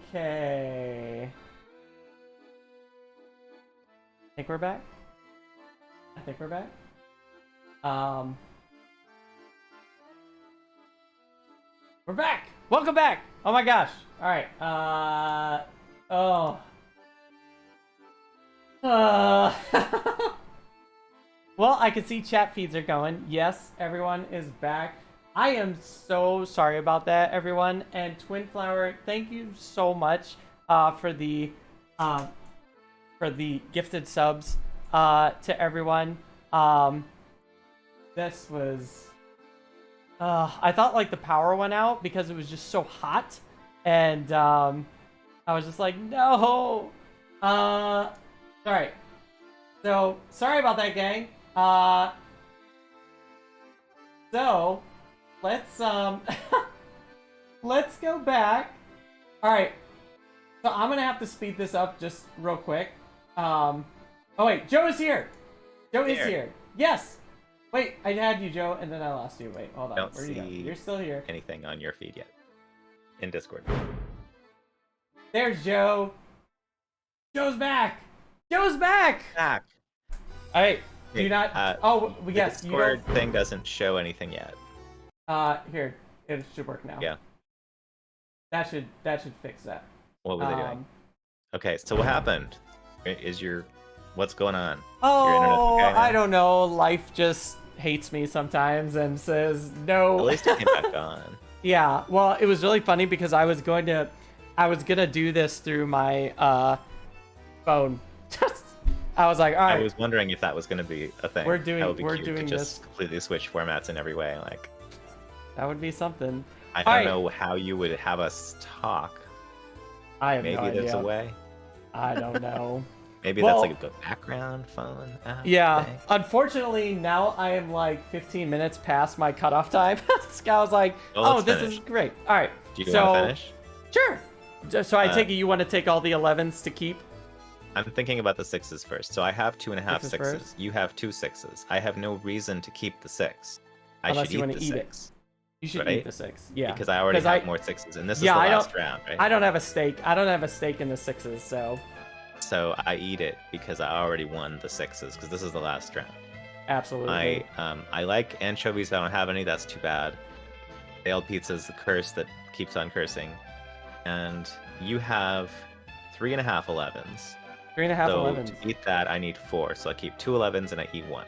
Okay. I think we're back. I think we're back. Um, we're back. Welcome back. Oh my gosh. All right. Oh. Well, I can see chat feeds are going. Yes, everyone is back. I am so sorry about that, everyone. And Twin Flower, thank you so much for the gifted subs to everyone. This was I thought like the power went out because it was just so hot, and I was just like, no. All right. So sorry about that, gang. So let's let's go back. All right. So I'm gonna have to speed this up just real quick. Oh wait, Joe is here. Joe is here. Yes. Wait, I had you, Joe, and then I lost you. Wait, hold on. Don't Where you go? see You're still here. anything on your feed yet. In Discord. There's Joe. Joe's back. Joe's back. Back. All right. Do you not? Oh, yes. The You Discord don't. thing doesn't show anything yet. Here, it should work now. Yeah. That should fix that. What were they doing? Okay, so what happened? What's going on? Oh, Your internet's okay now? I don't know. Life just hates me sometimes and says no. At least it came back on. Yeah. Well, it was really funny because I was gonna do this through my phone. I was like, all right. I was wondering if that was going to be a thing. We're That would be cute doing to this. just completely switch formats in every way. Like, That would be something. I All don't right. know how you would have us talk. I have Maybe no there's idea. a way. I don't know. Maybe Well- that's like a good background phone app Yeah. thing. Unfortunately, now I am like 15 minutes past my cutoff time. I was like, Well, oh, let's this finish. is great. All right. Do you so, want to finish? Sure. So I Uh, take it you want to take all the 11s to keep? I'm thinking about the sixes first. So I have 2.5 Sixes sixes. first? You have 2 6s. I have no reason to keep the 6. I Unless should you eat wanna the eat it. 6. You should Right? eat the 6. Yeah. Because I already 'Cause have I- more 6s. And this Yeah, is I the don't- last round, right? I don't have a stake. I don't have a stake in the 6s, so So I eat it because I already won the 6s. Because this is the last round. absolutely. I like anchovies, but I don't have any. That's too bad. Failed pizza is the curse that keeps on cursing. And you have 3.5 11s. 3.5 So 11s. to eat that, I need 4. So I keep 2 11s and I eat 1.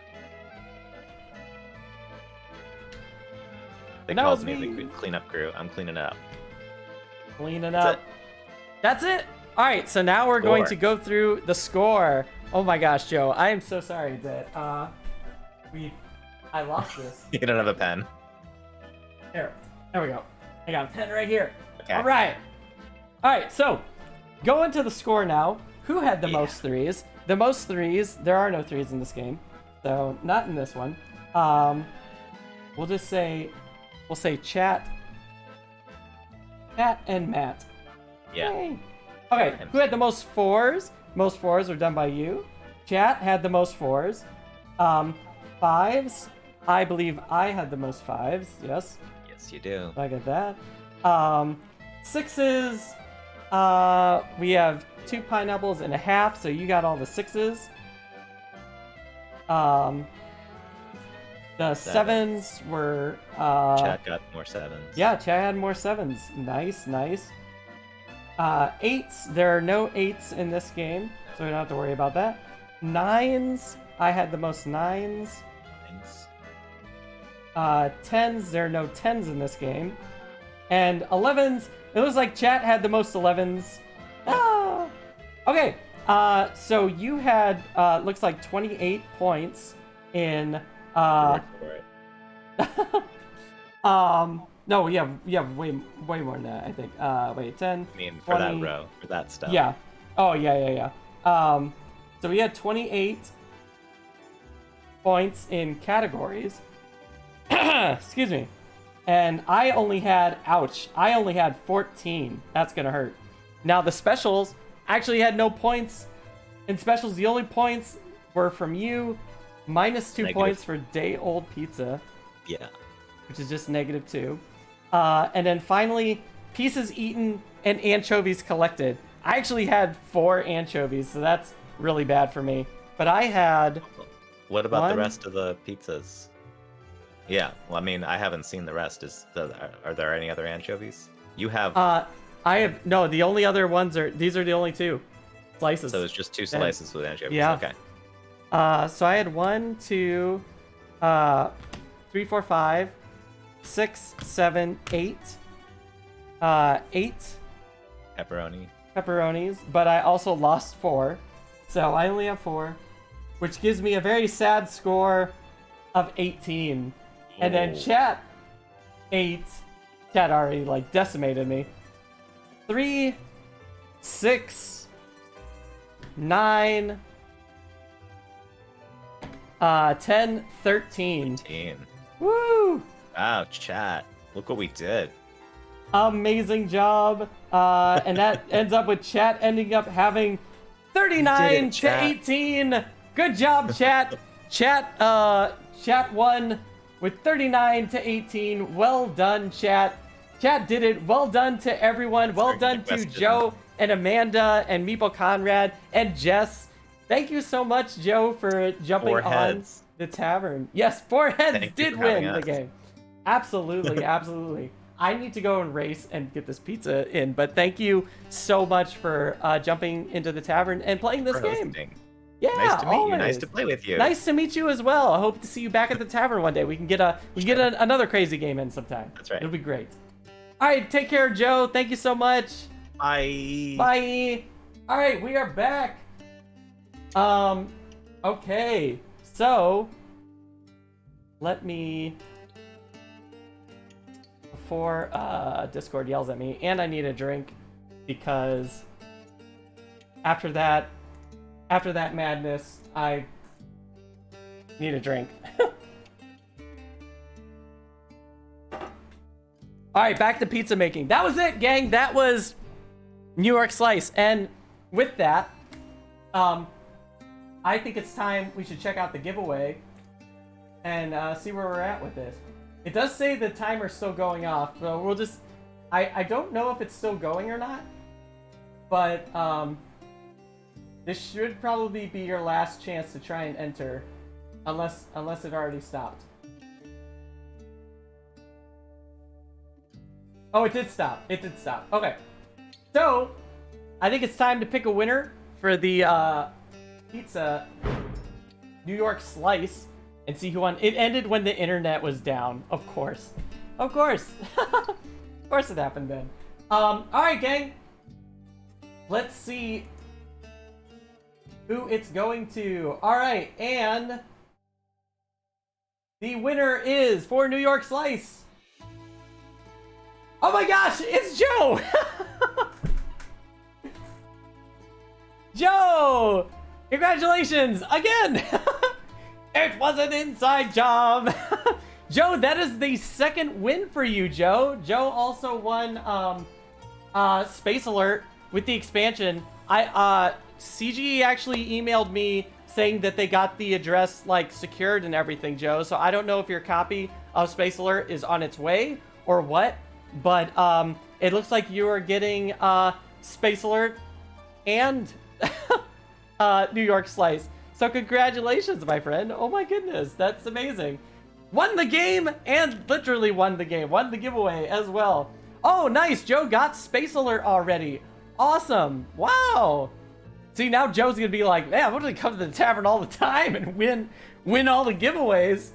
They And that called was me me. the cleanup crew. I'm cleaning it up. Cleaning That's up. it. That's it. All right, so now we're going Score. to go through the score. Oh my gosh, Joe, I am so sorry that I lost this. You don't have a pen. There we go. I got a pen right here. Okay. All right. So go into the score now. Who had the Yeah. most threes? The most threes. There are no threes in this game, so not in this one. We'll say chat and Matt. Yeah. Yay. Okay, who had the most fours? Most fours were done by you. Chat had the most fours. Fives. I believe I had the most fives. Yes, Yes, you do. I get that. Sixes. We have 2 pineapples and a half, so you got all the 6s. The sevens were. Chat got more 7s. Yeah, Chad had more 7s. Nice. 8s, there are no 8s in this game, so we don't have to worry about that. 9s, I had the most 9s. Thanks. 10s, there are no 10s in this game. And 11s, it looks like Chat had the most 11s. Ah! Okay, so you had, looks like 28 points in, Work for it. no, you have way more than that, I think. Wait, 10. I mean, for 20. that row, for that stuff. Yeah. Oh, yeah. So we had 28 points in categories. Excuse me. And I only had 14. That's gonna hurt. Now the specials actually had no points. In specials, the only points were from you, minus 2 Negative. points for day old pizza, Yeah. which is just -2. And then finally, pieces eaten and anchovies collected. I actually had 4 anchovies, so that's really bad for me. But I had... What about the One. rest of the pizzas? Yeah, well, I mean, I haven't seen the rest. Are there any other anchovies? You have... I have... No, the only other ones are... These are the only 2 slices. So it's just 2 slices with anchovies. Yeah. Okay. So I had 1, 2, 3, 4, 5, 6, 7, 8. 8 Pepperoni. pepperonis, but I also lost 4. So I only have 4, which gives me a very sad score of 18. And then Oh. chat 8. Chat already like decimated me. 3, 6, 9, 10, 13. 18. Woo! Wow, chat. Look what we did. Amazing job. And that ends up with chat ending up having 39 to chat. 18. Good job, chat. Chat won with 39 to 18. Well done, chat. Chat did it. Well done to everyone. Well Sorry, done good to question. Joe and Amanda and Meeple Conrad and Jess. Thank you so much, Joe, for jumping 4 on heads. the tavern. Yes, 4 heads Thank you did for having win the us. game. Absolutely, absolutely. I need to go and race and get this pizza in, but thank you so much for jumping into the tavern and playing this For game. hosting. Yeah, Nice to meet you. Nice always. to play with you. Nice to meet you as well. I hope to see you back at the tavern one day. We can get another crazy game in sometime. That's right. It'll be great. All right, take care, Joe. Thank you so much. Bye. Bye. All right, we are back. Okay. So, let me, before Discord yells at me, and I need a drink because after that madness, I need a drink. All right, back to pizza making. That was it, gang. That was New York Slice. And with that, I think it's time we should check out the giveaway and see where we're at with this. It does say the timer's still going off, so we'll just... I don't know if it's still going or not, but this should probably be your last chance to try and enter, unless it already stopped. Oh, it did stop. It did stop. Okay. So, I think it's time to pick a winner for the pizza New York Slice and see who won. It ended when the internet was down, of course. Of course. Of course it happened then. Alright, gang. Let's see who it's going to. Alright, and the winner is for New York Slice. Oh my gosh, it's Joe! Joe! Congratulations again! It was an inside job! Joe, that is the second win for you, Joe. Joe also won Space Alert with the expansion. CGE actually emailed me saying that they got the address like secured and everything, Joe. So I don't know if your copy of Space Alert is on its way or what. But it looks like you are getting Space Alert and New York Slice. So congratulations, my friend. Oh my goodness, that's amazing. Won the game and literally won the game. Won the giveaway as well. Oh, nice. Joe got Space Alert already. Awesome. Wow. See, now Joe's going to be like, man, I'm going to come to the tavern all the time and win all the giveaways.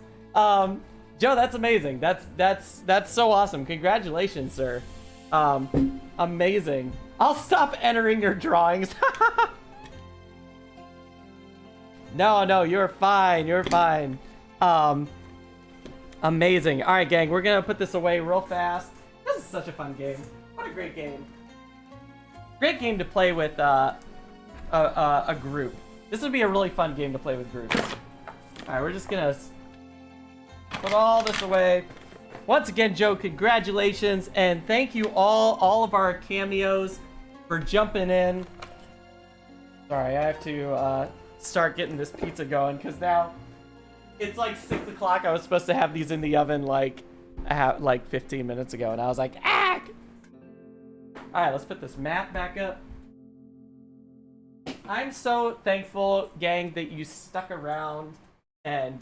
Joe, that's amazing. That's so awesome. Congratulations, sir. Amazing. I'll stop entering your drawings. No, you're fine. You're fine. Amazing. All right, gang, we're gonna put this away real fast. This is such a fun game. What a great game. Great game to play with a group. This would be a really fun game to play with groups. All right, we're just gonna put all this away. Once again, Joe, congratulations, and thank you all of our cameos for jumping in. Sorry, I have to start getting this pizza going because now it's like 6 o'clock. I was supposed to have these in the oven like 15 minutes ago, and I was like, ah! All right, let's put this map back up. I'm so thankful, gang, that you stuck around and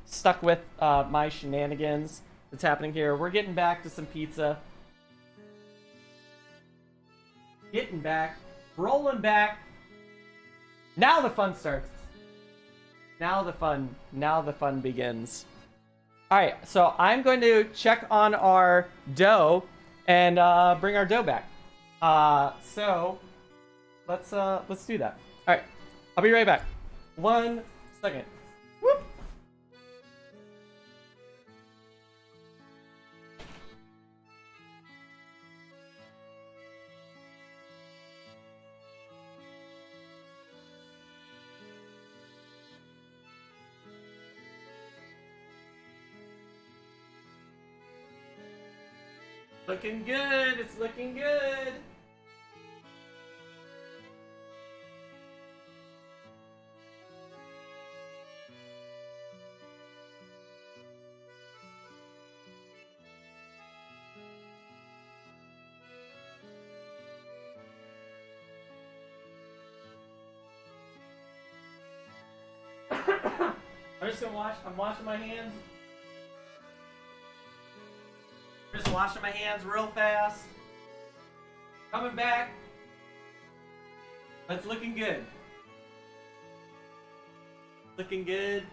stuck with my shenanigans that's happening here. We're getting back to some pizza. Getting back, rolling back. Now the fun starts. Now the fun begins. All right, so I'm going to check on our dough and bring our dough back. So let's do that. All right, I'll be right back. 1 second. Whoop. Looking good. It's looking good. I'm just gonna I'm washing my hands. Just washing my hands real fast. Coming back. It's looking good. Looking good.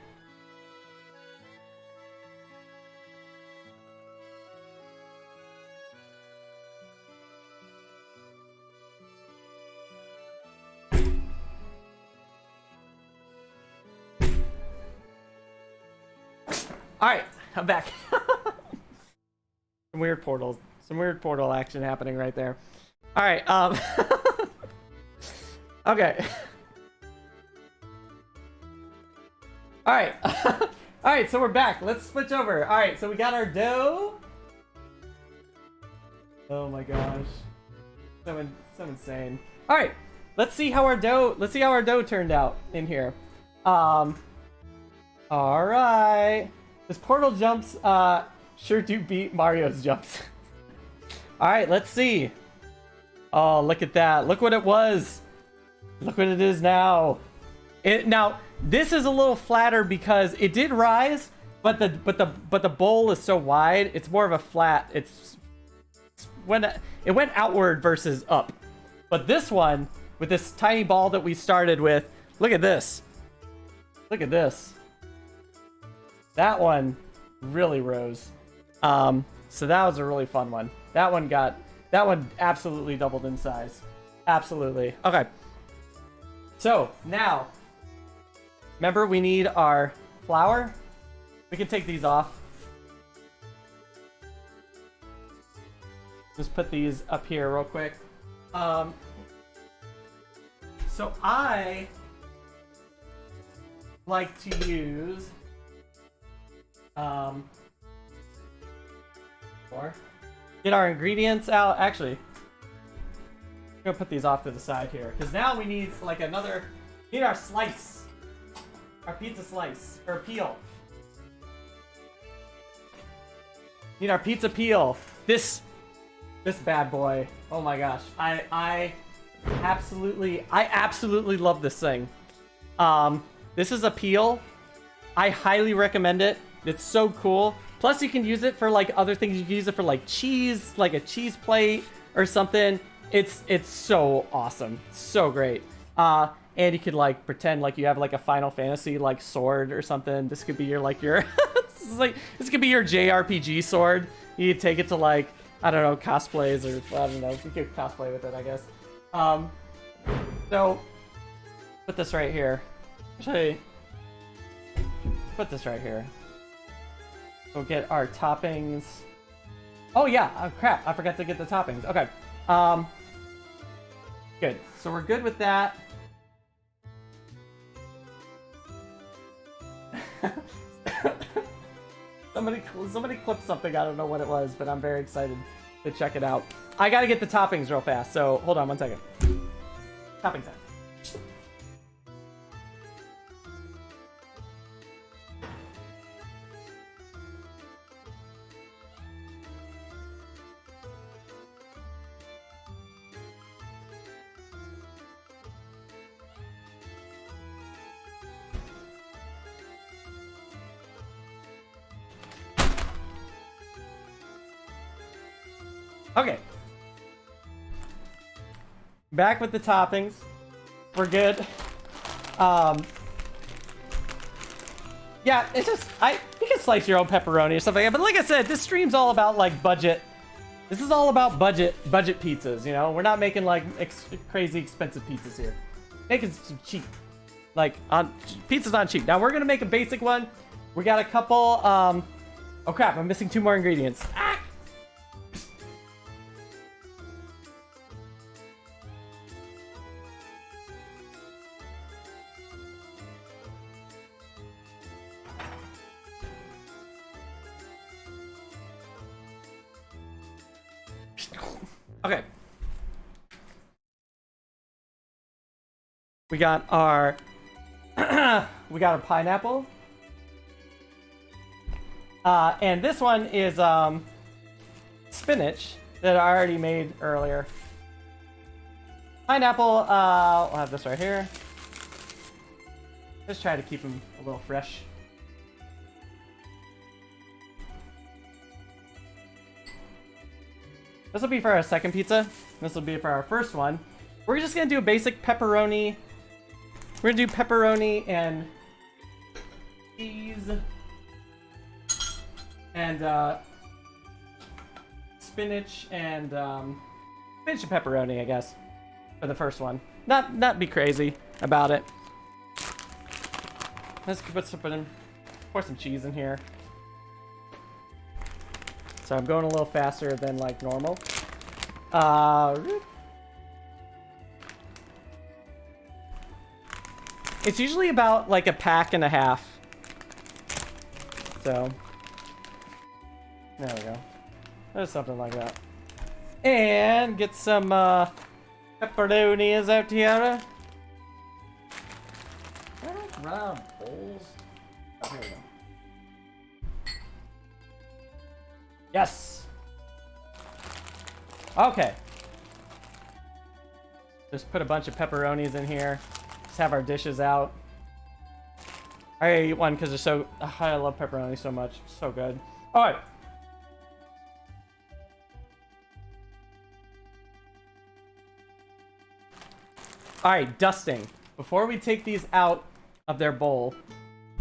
Alright, I'm back. Some weird portal action happening right there. Alright, okay. Alright. Alright, so we're back. Let's switch over. Alright, so we got our dough. Oh my gosh. So insane. Alright, let's see how our dough turned out in here. Alright. This portal jumps sure do beat Mario's jumps. Alright, let's see. Oh, look at that. Look what it was. Look what it is now. Now, this is a little flatter because it did rise, but the bowl is so wide, it's more of a flat. It went outward versus up. But this one, with this tiny ball that we started with, look at this. Look at this. That one really rose. So that was a really fun one. That one absolutely doubled in size. Absolutely. Okay. So now, remember we need our flour. We can take these off. Just put these up here real quick. So I like to use get our ingredients out. Actually, I'm gonna put these off to the side here because now we need like need our slice, our pizza slice or peel. Need our pizza peel. This bad boy. Oh my gosh, I absolutely love this thing. This is a peel. I highly recommend it. It's so cool. Plus, you can use it for like other things. You can use it for like cheese, like a cheese plate or something. It's so awesome, so great. And you could like pretend like you have like a Final Fantasy like sword or something. This could be your this could be your JRPG sword. You could take it to like, I don't know, cosplays or I don't know. You could cosplay with it, I guess. So put this right here. Actually, put this right here. We'll get our toppings. Oh yeah, oh crap, I forgot to get the toppings. Okay. Good. So we're good with that. Somebody clipped something. I don't know what it was, but I'm very excited to check it out. I gotta get the toppings real fast, so hold on 1 second. Topping time. Okay. Back with the toppings. We're good. Yeah, it's just you can slice your own pepperoni or stuff like that. But like I said, this stream's all about like budget. This is all about budget pizzas. You know, we're not making like crazy expensive pizzas here. Making some cheap, like pizza's not cheap. Now we're gonna make a basic one. We got a couple. Oh crap! I'm missing 2 more ingredients. Ah! Okay. We got our pineapple. And this one is spinach that I already made earlier. Pineapple, we'll have this right here. Just try to keep them a little fresh. This will be for our second pizza. This will be for our first one. We're just gonna do a basic pepperoni. We're gonna do pepperoni and cheese and spinach and pepperoni, I guess, for the first one. Not be crazy about it. Let's pour some cheese in here. So I'm going a little faster than like normal. It's usually about like a pack and a half. So there we go. There's something like that. And get some pepperonis out here. Round bowls. Oh, here we go. Yes. Okay. Just put a bunch of pepperonis in here. Just have our dishes out. I eat one because they're so. I love pepperoni so much. So good. All right. All right, dusting. Before we take these out of their bowl,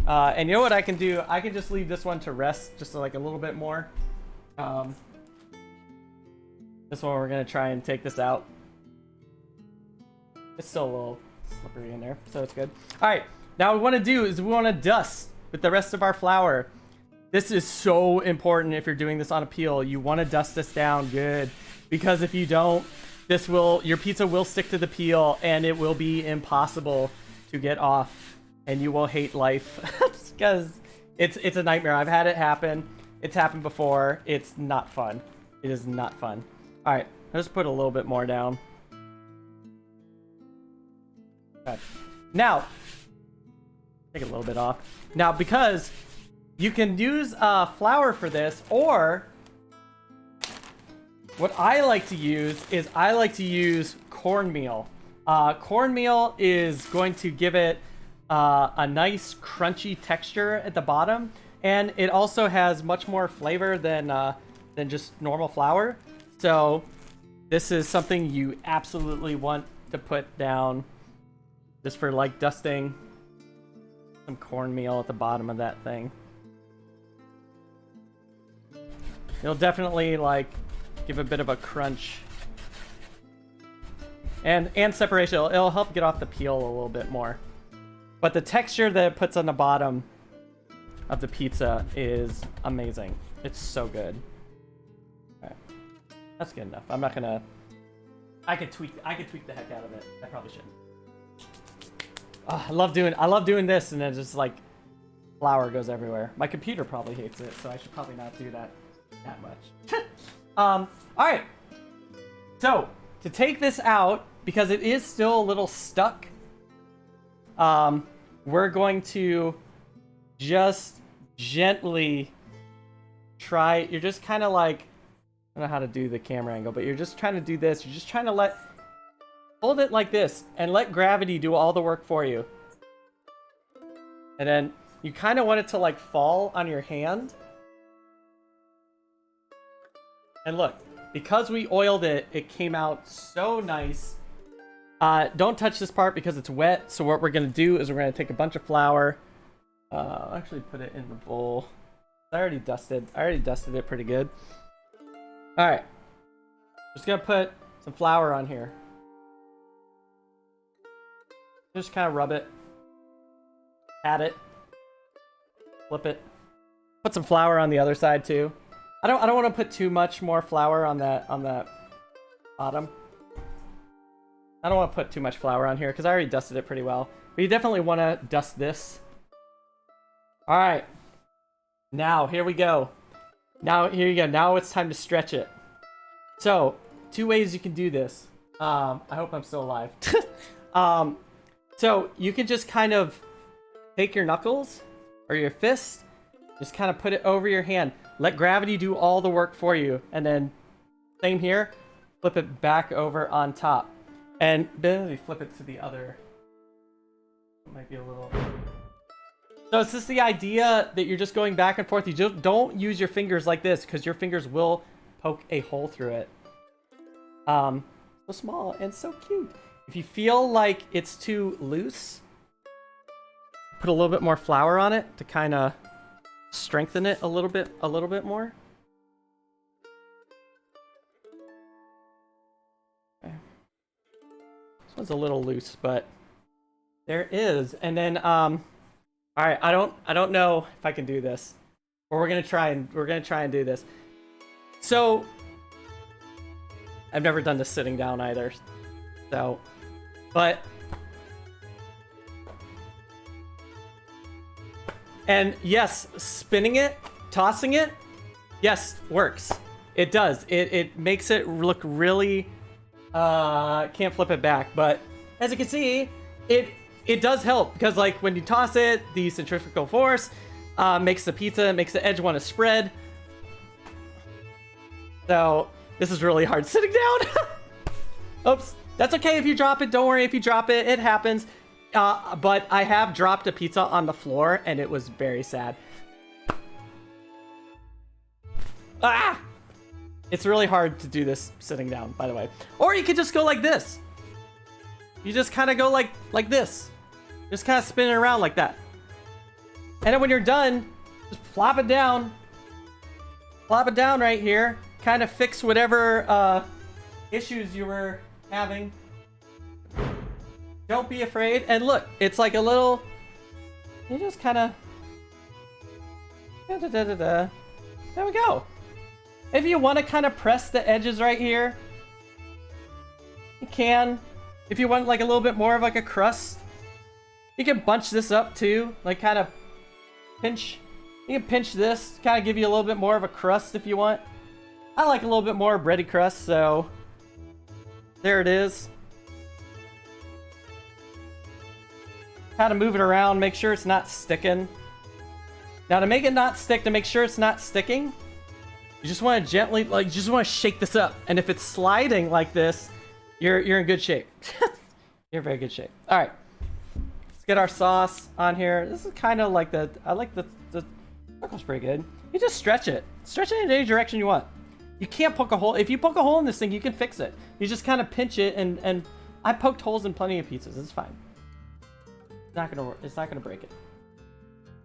and you know what I can do? I can just leave this one to rest just like a little bit more. This one we're gonna try and take this out. It's still a little slippery in there, so it's good. All right, now what we want to do is we want to dust with the rest of our flour. This is so important if you're doing this on a peel. You want to dust this down good, because if you don't, your pizza will stick to the peel and it will be impossible to get off, and you will hate life because it's a nightmare. I've had it happen. It's happened before. It's not fun. It is not fun. All right, let's put a little bit more down. Okay. Now, take a little bit off. Now, because you can use flour for this, or what I like to use is I like to use cornmeal. Cornmeal is going to give it a nice crunchy texture at the bottom, and it also has much more flavor than just normal flour. So this is something you absolutely want to put down, just for like dusting some cornmeal at the bottom of that thing. It'll definitely like give a bit of a crunch and separation. It'll help get off the peel a little bit more. But the texture that it puts on the bottom of the pizza is amazing. It's so good. Alright. That's good enough. I'm not gonna. I could tweak the heck out of it. I probably shouldn't. Oh, I love doing this, and then just like flour goes everywhere. My computer probably hates it, so I should probably not do that much. Alright. So, to take this out, because it is still a little stuck, we're going to just gently try. You're just kind of like, I don't know how to do the camera angle, but you're just trying to do this. You're just trying to hold it like this and let gravity do all the work for you. And then you kind of want it to like fall on your hand. And look, because we oiled it, it came out so nice. Don't touch this part because it's wet. So what we're gonna do is we're gonna take a bunch of flour. I'll actually put it in the bowl. I already dusted it pretty good. All right, just gonna put some flour on here. Just kind of rub it, pat it, flip it. Put some flour on the other side too. I don't want to put too much more flour on that bottom. I don't want to put too much flour on here because I already dusted it pretty well. But you definitely want to dust this. All right. Now, here we go. Now, here you go. Now it's time to stretch it. So, 2 ways you can do this. I hope I'm still alive. So, you can just kind of take your knuckles or your fist, just kind of put it over your hand. Let gravity do all the work for you. And then, same here, flip it back over on top. And then we flip it to the other. It might be a little... So it's just the idea that you're just going back and forth. You just don't use your fingers like this because your fingers will poke a hole through it. So small and so cute. If you feel like it's too loose, put a little bit more flour on it to kind of strengthen it a little bit more. Okay. This one's a little loose, but there is. And then all right, I don't know if I can do this. But we're going to try and do this. So I've never done this sitting down either. So, but and yes, spinning it, tossing it, yes, works. It does. It makes it look really can't flip it back, but as you can see, it does help because like when you toss it, the centrifugal force makes the edge want to spread. So this is really hard sitting down. Oops. That's okay if you drop it. Don't worry if you drop it. It happens. But I have dropped a pizza on the floor, and it was very sad. Ah! It's really hard to do this sitting down, by the way. Or you could just go like this. You just kind of go like this. Just kind of spin it around like that. And then when you're done, just plop it down. Plop it down right here. Kind of fix whatever issues you were having. Don't be afraid. And look, it's like a little... You just kind of... There we go. If you want to kind of press the edges right here, you can. If you want like a little bit more of like a crust, you can bunch this up too. Like kind of pinch. You can pinch this, kind of give you a little bit more of a crust if you want. I like a little bit more bready crust, so there it is. Kind of move it around, make sure it's not sticking. Now to make it not stick, to make sure it's not sticking, you just want to gently, like, you just want to shake this up. And if it's sliding like this, you're in good shape. You're in very good shape. All right, let's get our sauce on here. This is kind of like I like the circle's pretty good. You just stretch it in any direction you want. You can't poke a hole. If you poke a hole in this thing, you can fix it. You just kind of pinch it, and I poked holes in plenty of pizzas. It's fine. It's not gonna break it.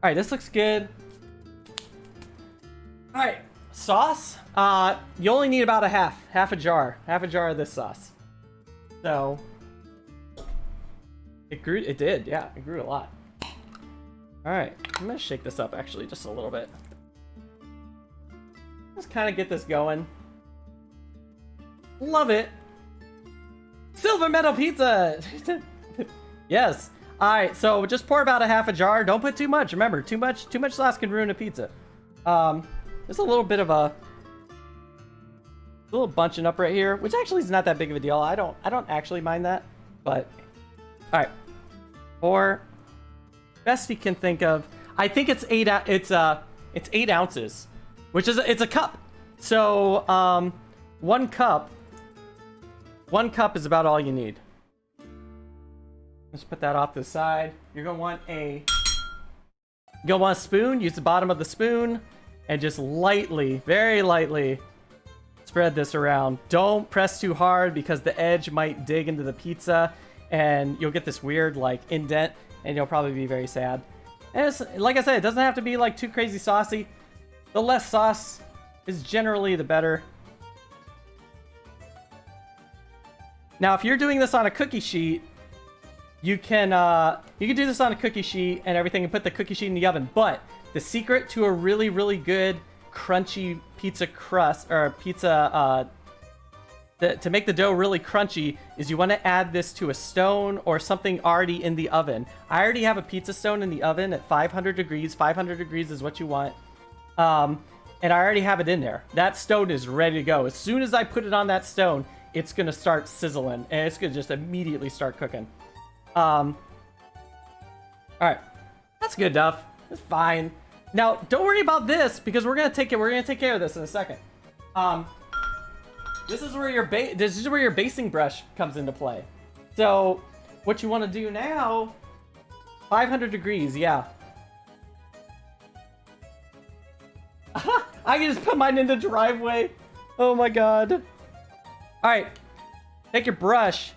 All right, this looks good. All right, sauce. You only need about half a jar of this sauce. So it grew. It did, yeah. It grew a lot. All right, I'm gonna shake this up actually just a little bit. Just kind of get this going. Love it. Silver medal pizza. Yes. All right, so just pour about a half a jar. Don't put too much. Remember, too much sauce can ruin a pizza. There's a little bit of a little bunching up right here, which actually is not that big of a deal. I don't actually mind that, but all right. Or best you can think of. I think it's 8 ounces, which is it's a cup. So 1 cup is about all you need. Let's put that off to the side. You're gonna want a spoon. Use the bottom of the spoon and just lightly, very lightly spread this around. Don't press too hard because the edge might dig into the pizza and you'll get this weird like indent and you'll probably be very sad. And it's, like I said, it doesn't have to be like too crazy saucy. The less sauce is generally the better. Now, if you're doing this on a cookie sheet, you can do this on a cookie sheet and everything and put the cookie sheet in the oven. But the secret to a really, really good crunchy pizza crust or pizza to make the dough really crunchy is you want to add this to a stone or something already in the oven. I already have a pizza stone in the oven at 500 degrees. 500 degrees is what you want. And I already have it in there. That stone is ready to go. As soon as I put it on that stone, it's going to start sizzling and it's going to just immediately start cooking. All right. That's good enough. It's fine. Now, don't worry about this because we're going to take care of this in a second. This is where your basting brush comes into play. So, what you want to do now, 500 degrees, yeah. I can just put mine in the driveway. Oh my god. All right, take your brush.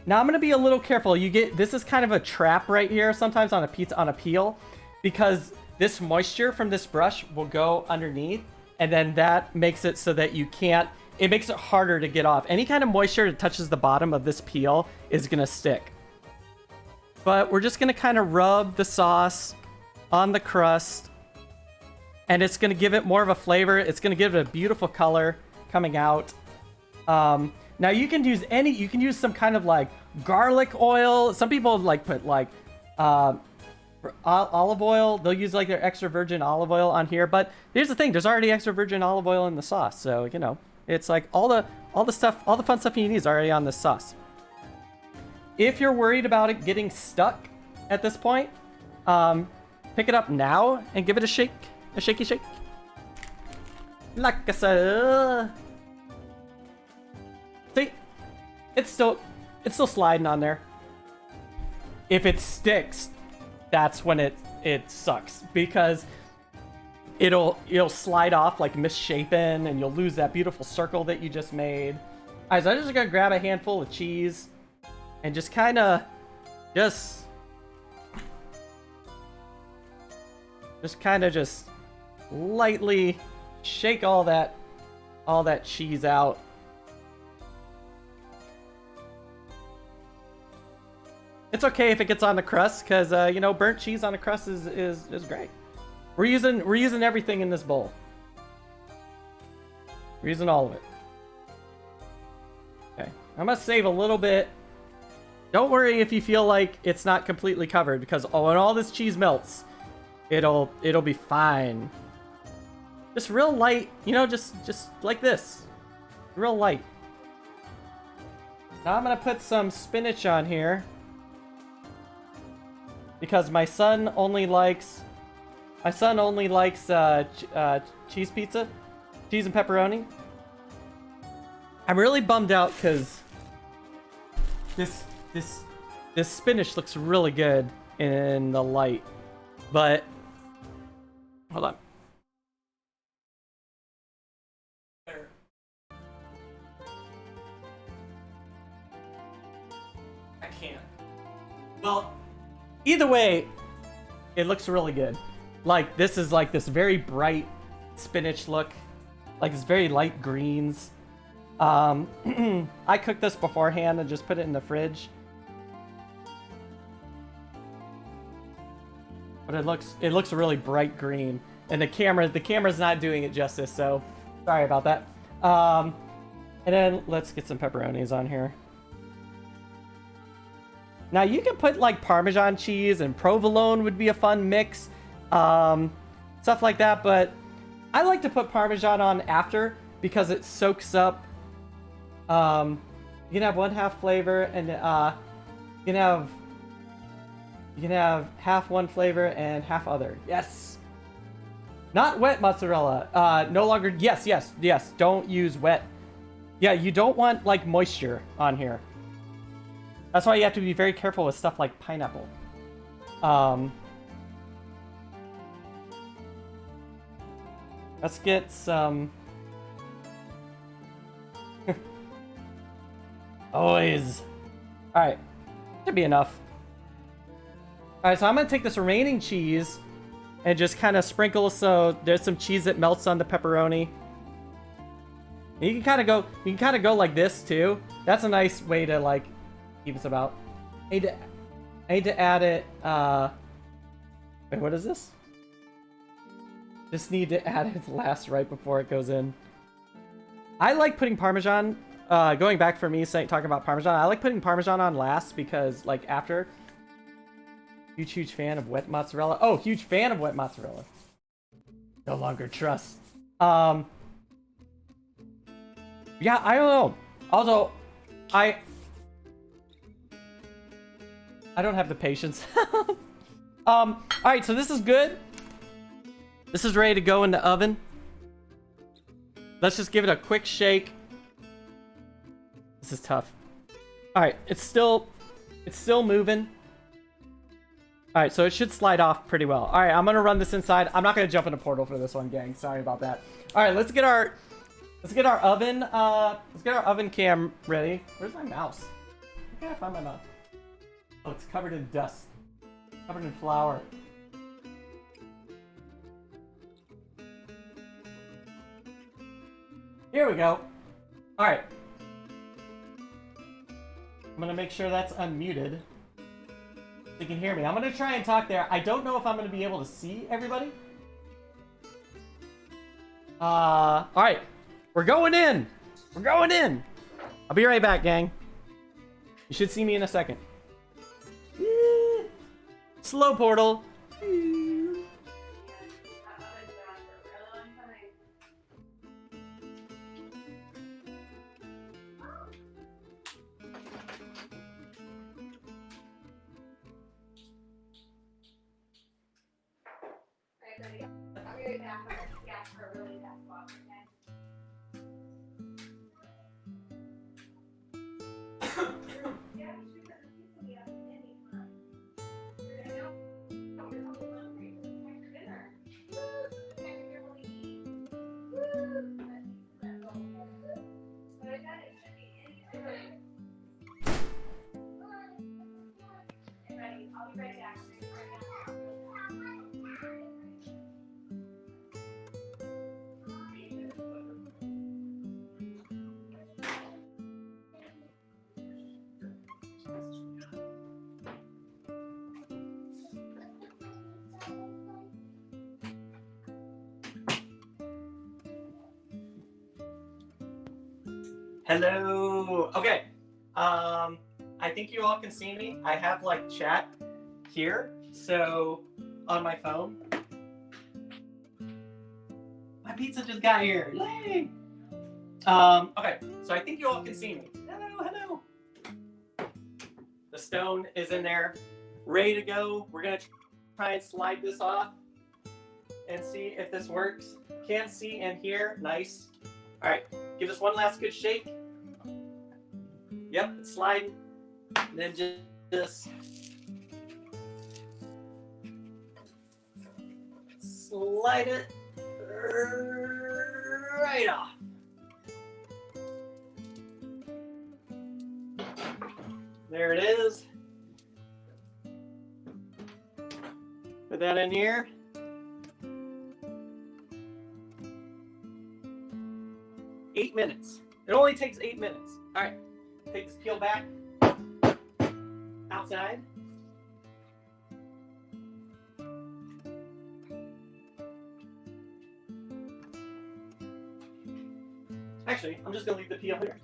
Now I'm gonna be a little careful. This is kind of a trap right here sometimes on a pizza on a peel, because this moisture from this brush will go underneath, and then that makes it so that you can't. It makes it harder to get off. Any kind of moisture that touches the bottom of this peel is gonna stick. But we're just gonna kind of rub the sauce on the crust, and it's gonna give it more of a flavor. It's gonna give it a beautiful color coming out. Now you can use some kind of like garlic oil. Some people like put like olive oil. They'll use like their extra virgin olive oil on here. But here's the thing: there's already extra virgin olive oil in the sauce, so you know it's like all the fun stuff you need is already on this sauce. If you're worried about it getting stuck at this point, pick it up now and give it a shake, a shaky shake. Like I said. See, it's still sliding on there. If it sticks, that's when it sucks, because it'll slide off like misshapen and you'll lose that beautiful circle that you just made. Alright, so I'm just gonna grab a handful of cheese and just kind of just lightly shake all that cheese out. It's okay if it gets on the crust, because you know, burnt cheese on the crust is great. We're using everything in this bowl. We're using all of it. Okay, I'm gonna save a little bit. Don't worry if you feel like it's not completely covered, because when all this cheese melts, it'll be fine. Just real light, you know, just like this, real light. Now I'm gonna put some spinach on here, because my son only likes cheese pizza, cheese and pepperoni. I'm really bummed out because this spinach looks really good in the light, but hold on. I can't. Well, either way, it looks really good. Like, this is like this very bright spinach look. Like, it's very light greens. I cooked this beforehand and just put it in the fridge. But it looks really bright green. And the camera's not doing it justice, so sorry about that. And then let's get some pepperonis on here. Now you can put like Parmesan cheese and provolone would be a fun mix. Stuff like that, but I like to put Parmesan on after because it soaks up. You can have 1/2 flavor and you can have half one flavor and half other. Yes. Not wet mozzarella. No longer. Yes. Don't use wet. Yeah, you don't want like moisture on here. That's why you have to be very careful with stuff like pineapple. Let's get some Always. Alright. Should be enough. Alright, so I'm gonna take this remaining cheese and just kind of sprinkle so there's some cheese that melts on the pepperoni. And you can kind of go like this too. That's a nice way to like keep us about. I need to add it. Wait, what is this? Just need to add it last right before it goes in. I like putting Parmesan. Going back for me talking about Parmesan, I like putting Parmesan on last because like after. Huge fan of wet mozzarella. Oh, huge fan of wet mozzarella. No longer trust. Yeah, I don't know. Also, I don't have the patience. Alright, so this is good. This is ready to go in the oven. Let's just give it a quick shake. This is tough. Alright, it's still moving. Alright, so it should slide off pretty well. Alright, I'm gonna run this inside. I'm not gonna jump in a portal for this one, gang. Sorry about that. Alright, let's get our oven cam ready. Where's my mouse? I can't find my mouse. Oh, it's covered in dust. Covered in flour. Here we go. Alright. I'm gonna make sure that's unmuted. So you can hear me. I'm gonna try and talk there. I don't know if I'm gonna be able to see everybody. Alright. We're going in! We're going in! I'll be right back, gang. You should see me in a second. Slow portal. Hello. Okay. I think you all can see me. I have like chat here, so on my phone. My pizza just got here. Yay! Okay, so I think you all can see me. Hello. The stone is in there, ready to go. We're gonna try and slide this off and see if this works. Can't see and hear. Nice. All right, give this one last good shake. Yep, it's sliding. And then just slide it right off. There it is. Put that in here. Eight minutes. It only takes 8 minutes. All right, take this peel back. Outside. Actually, I'm just gonna leave the peel here.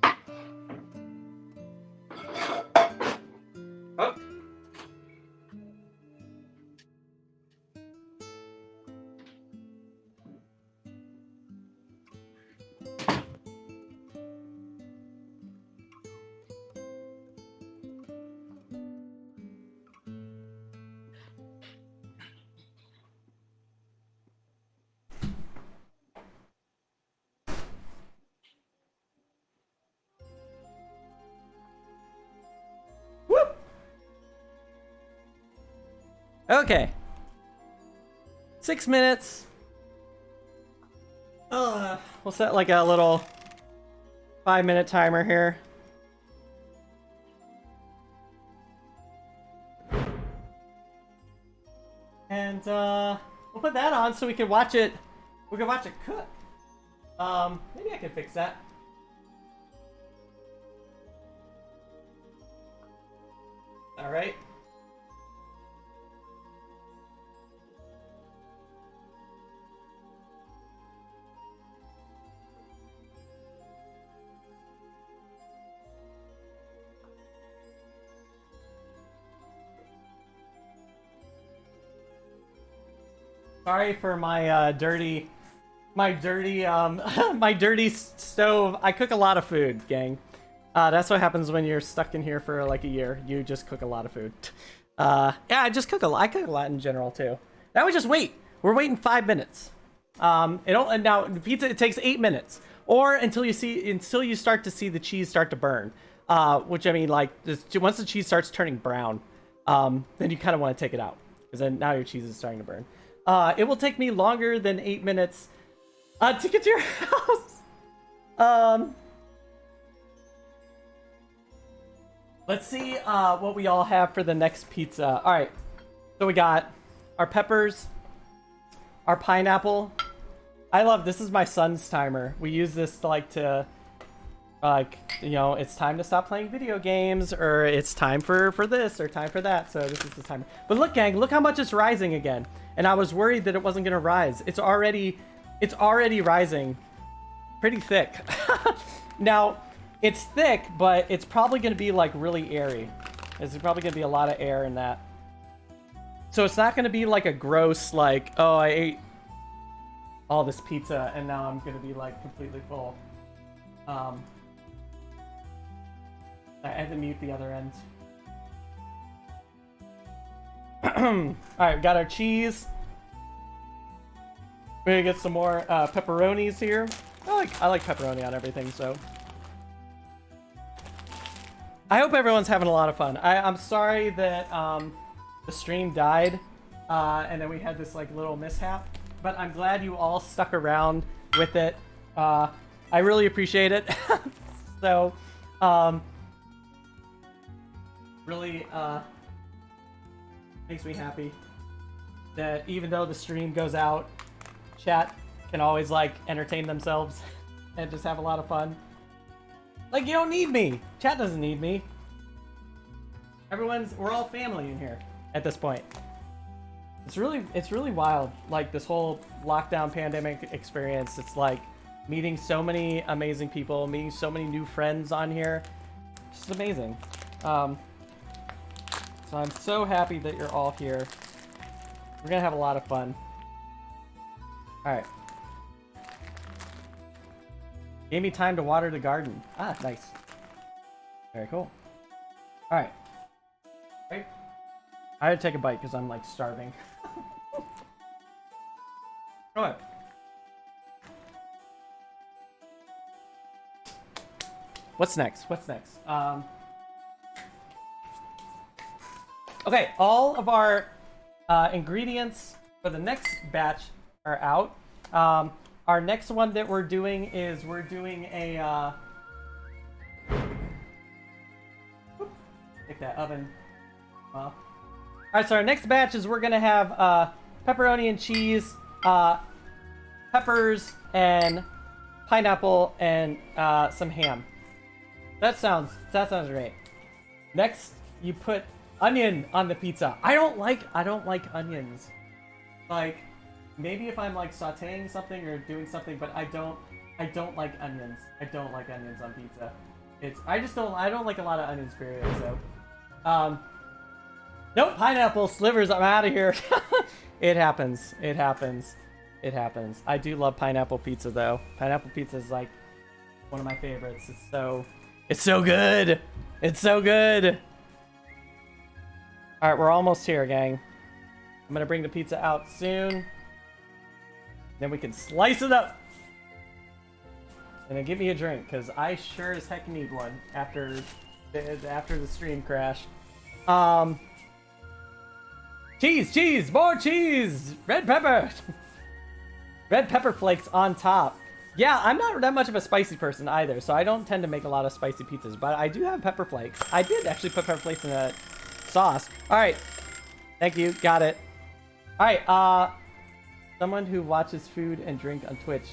Oh. Okay. 6 minutes. We'll set like a little 5-minute timer here. And we'll put that on so we can watch it. We can watch it cook. Maybe I can fix that. All right. Sorry for my dirty my dirty stove. I cook a lot of food, gang. That's what happens when you're stuck in here for like a year. You just cook a lot of food. Yeah, I cook a lot in general too. Now we just wait. We're waiting 5 minutes. And now pizza, it takes 8 minutes, or until you start to see the cheese start to burn. Which I mean, like, once the cheese starts turning brown, then you kind of want to take it out, because then now your cheese is starting to burn. It will take me longer than 8 minutes to get to your house. Let's see what we all have for the next pizza. All right, so we got our peppers, our pineapple. I love this. Is my son's timer. We use this to you know, it's time to stop playing video games, or it's time for this, or time for that. So this is the timer. But look, gang, look how much it's rising again. And I was worried that it wasn't gonna rise. It's already rising pretty thick. Now, it's thick, but it's probably gonna be like really airy. There's probably gonna be a lot of air in that. So it's not gonna be like a gross, like, oh, I ate all this pizza and now I'm gonna be like completely full. I had to mute the other end. Alright, we got our cheese. We're gonna get some more pepperonis here. I like pepperoni on everything, so. I hope everyone's having a lot of fun. I'm sorry that the stream died, and then we had this like little mishap, but I'm glad you all stuck around with it. I really appreciate it. So, really makes me happy that even though the stream goes out, chat can always like entertain themselves and just have a lot of fun. Like, you don't need me. Chat doesn't need me. We're all family in here at this point. It's really wild. Like, this whole lockdown pandemic experience. It's like meeting so many amazing people, meeting so many new friends on here. It's just amazing. So I'm so happy that you're all here. We're gonna have a lot of fun. All right. Gave me time to water the garden. Ah, nice. Very cool. All right. Right. I had to take a bite because I'm like starving. Go ahead. What's next? Okay, all of our ingredients for the next batch are out. Our next one that we're doing is a take that oven off. Alright, so our next batch is we're gonna have pepperoni and cheese, peppers and pineapple, and some ham. That sounds great. Next, you put onion on the pizza. I don't like onions. Like, maybe if I'm like sauteing something or doing something, but I don't like onions. I don't like onions on pizza. I don't like a lot of onions, period. So nope, pineapple slivers, I'm out of here. It happens. I do love pineapple pizza though. Pineapple pizza is like one of my favorites. It's so good. Alright, we're almost here, gang. I'm gonna bring the pizza out soon. Then we can slice it up. And then give me a drink, because I sure as heck need one after the stream crashed. Cheese, more cheese! Red pepper! Red pepper flakes on top. Yeah, I'm not that much of a spicy person either, so I don't tend to make a lot of spicy pizzas, but I do have pepper flakes. I did actually put pepper flakes in a sauce. All right. Thank you. Got it. All right. Someone who watches food and drink on Twitch.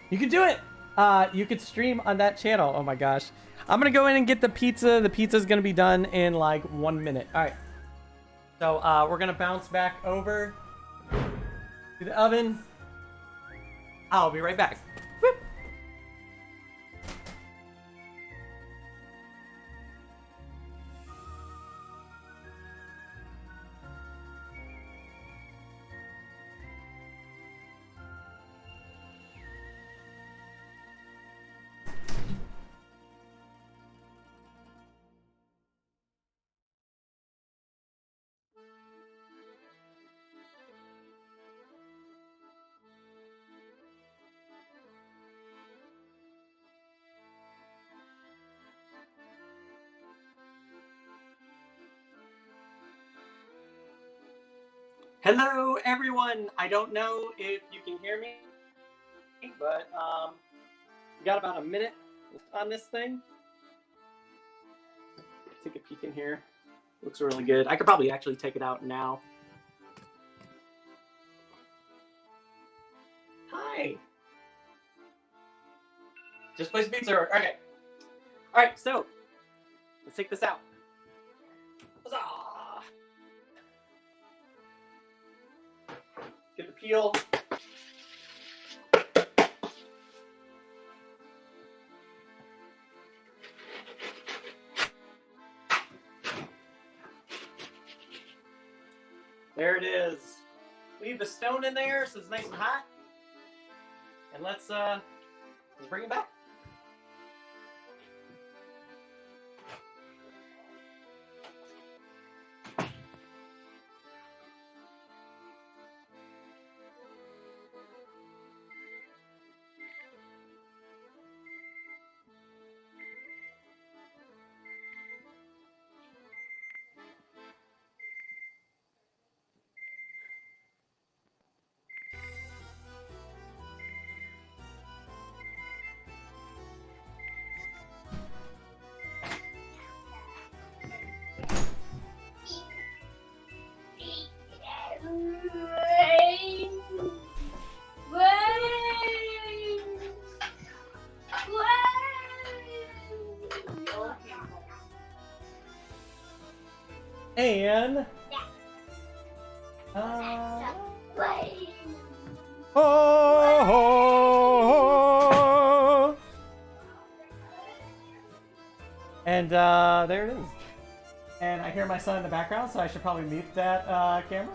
You can do it. You could stream on that channel. Oh my gosh. I'm going to go in and get the pizza. The pizza's going to be done in like 1 minute. All right. So we're going to bounce back over to the oven. I'll be right back. Whoop. Hello, everyone. I don't know if you can hear me, but we got about a minute on this thing. Take a peek in here. Looks really good. I could probably actually take it out now. Hi. Just place pizza. Okay. All right. So let's take this out. Huzzah! Get the peel. There it is. Leave the stone in there so it's nice and hot. And let's bring it back. And and there it is. And I hear my son in the background, so I should probably mute that camera.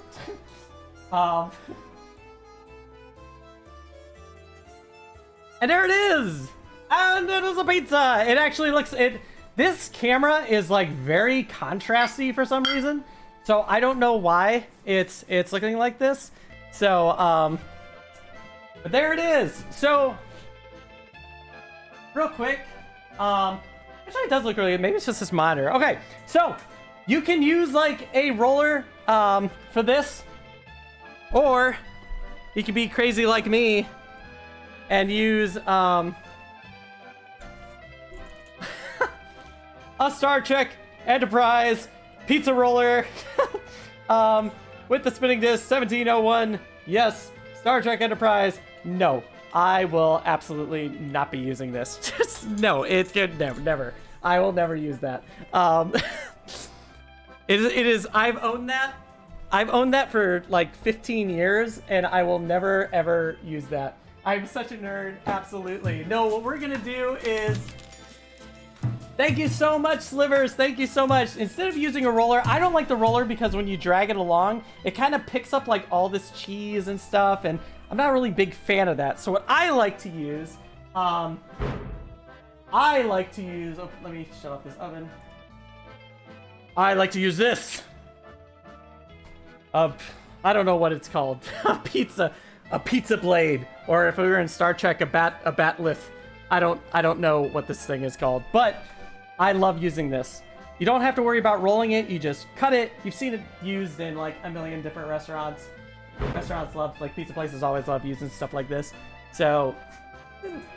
And there it is. And it is a pizza. It actually looks This camera is like very contrasty for some reason, so I don't know why it's looking like this. So but there it is. So real quick, actually it does look really good. Maybe it's just this monitor. Okay, so you can use like a roller for this, or you can be crazy like me and use a Star Trek Enterprise pizza roller with the spinning disc 1701. Yes, Star Trek Enterprise. No, I will absolutely not be using this. Just no, it's good. Never. I will never use that. It is. I've owned that. I've owned that for like 15 years, and I will never ever use that. I'm such a nerd. Absolutely. No, what we're gonna do is. Thank you so much, Slivers. Thank you so much. Instead of using a roller, I don't like the roller because when you drag it along, it kind of picks up like all this cheese and stuff, and I'm not really a big fan of that. So what I like to use, oh, let me shut off this oven. I like to use this. I don't know what it's called. a pizza blade, or if we were in Star Trek, a bat lift. I don't know what this thing is called, but I love using this. You don't have to worry about rolling it. You just cut it. You've seen it used in like a million different restaurants. Restaurants love, like pizza places always love using stuff like this. So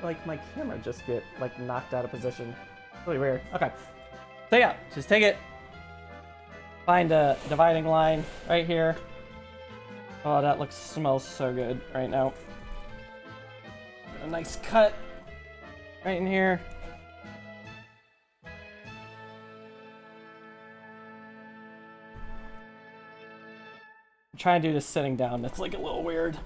like my camera just get like knocked out of position? Really weird. Okay. So yeah, just take it. Find a dividing line right here. Oh, that smells so good right now. A nice cut right in here. I'm trying to do this sitting down. It's like a little weird.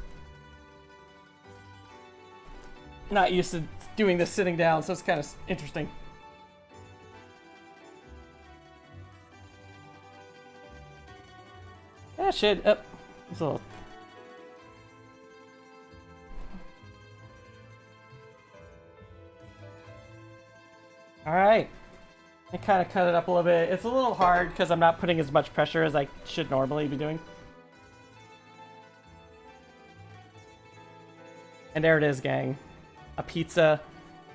Not used to doing this sitting down, so it's kind of interesting. That shit up. It's a little. All right. I kind of cut it up a little bit. It's a little hard because I'm not putting as much pressure as I should normally be doing. And there it is, gang. A pizza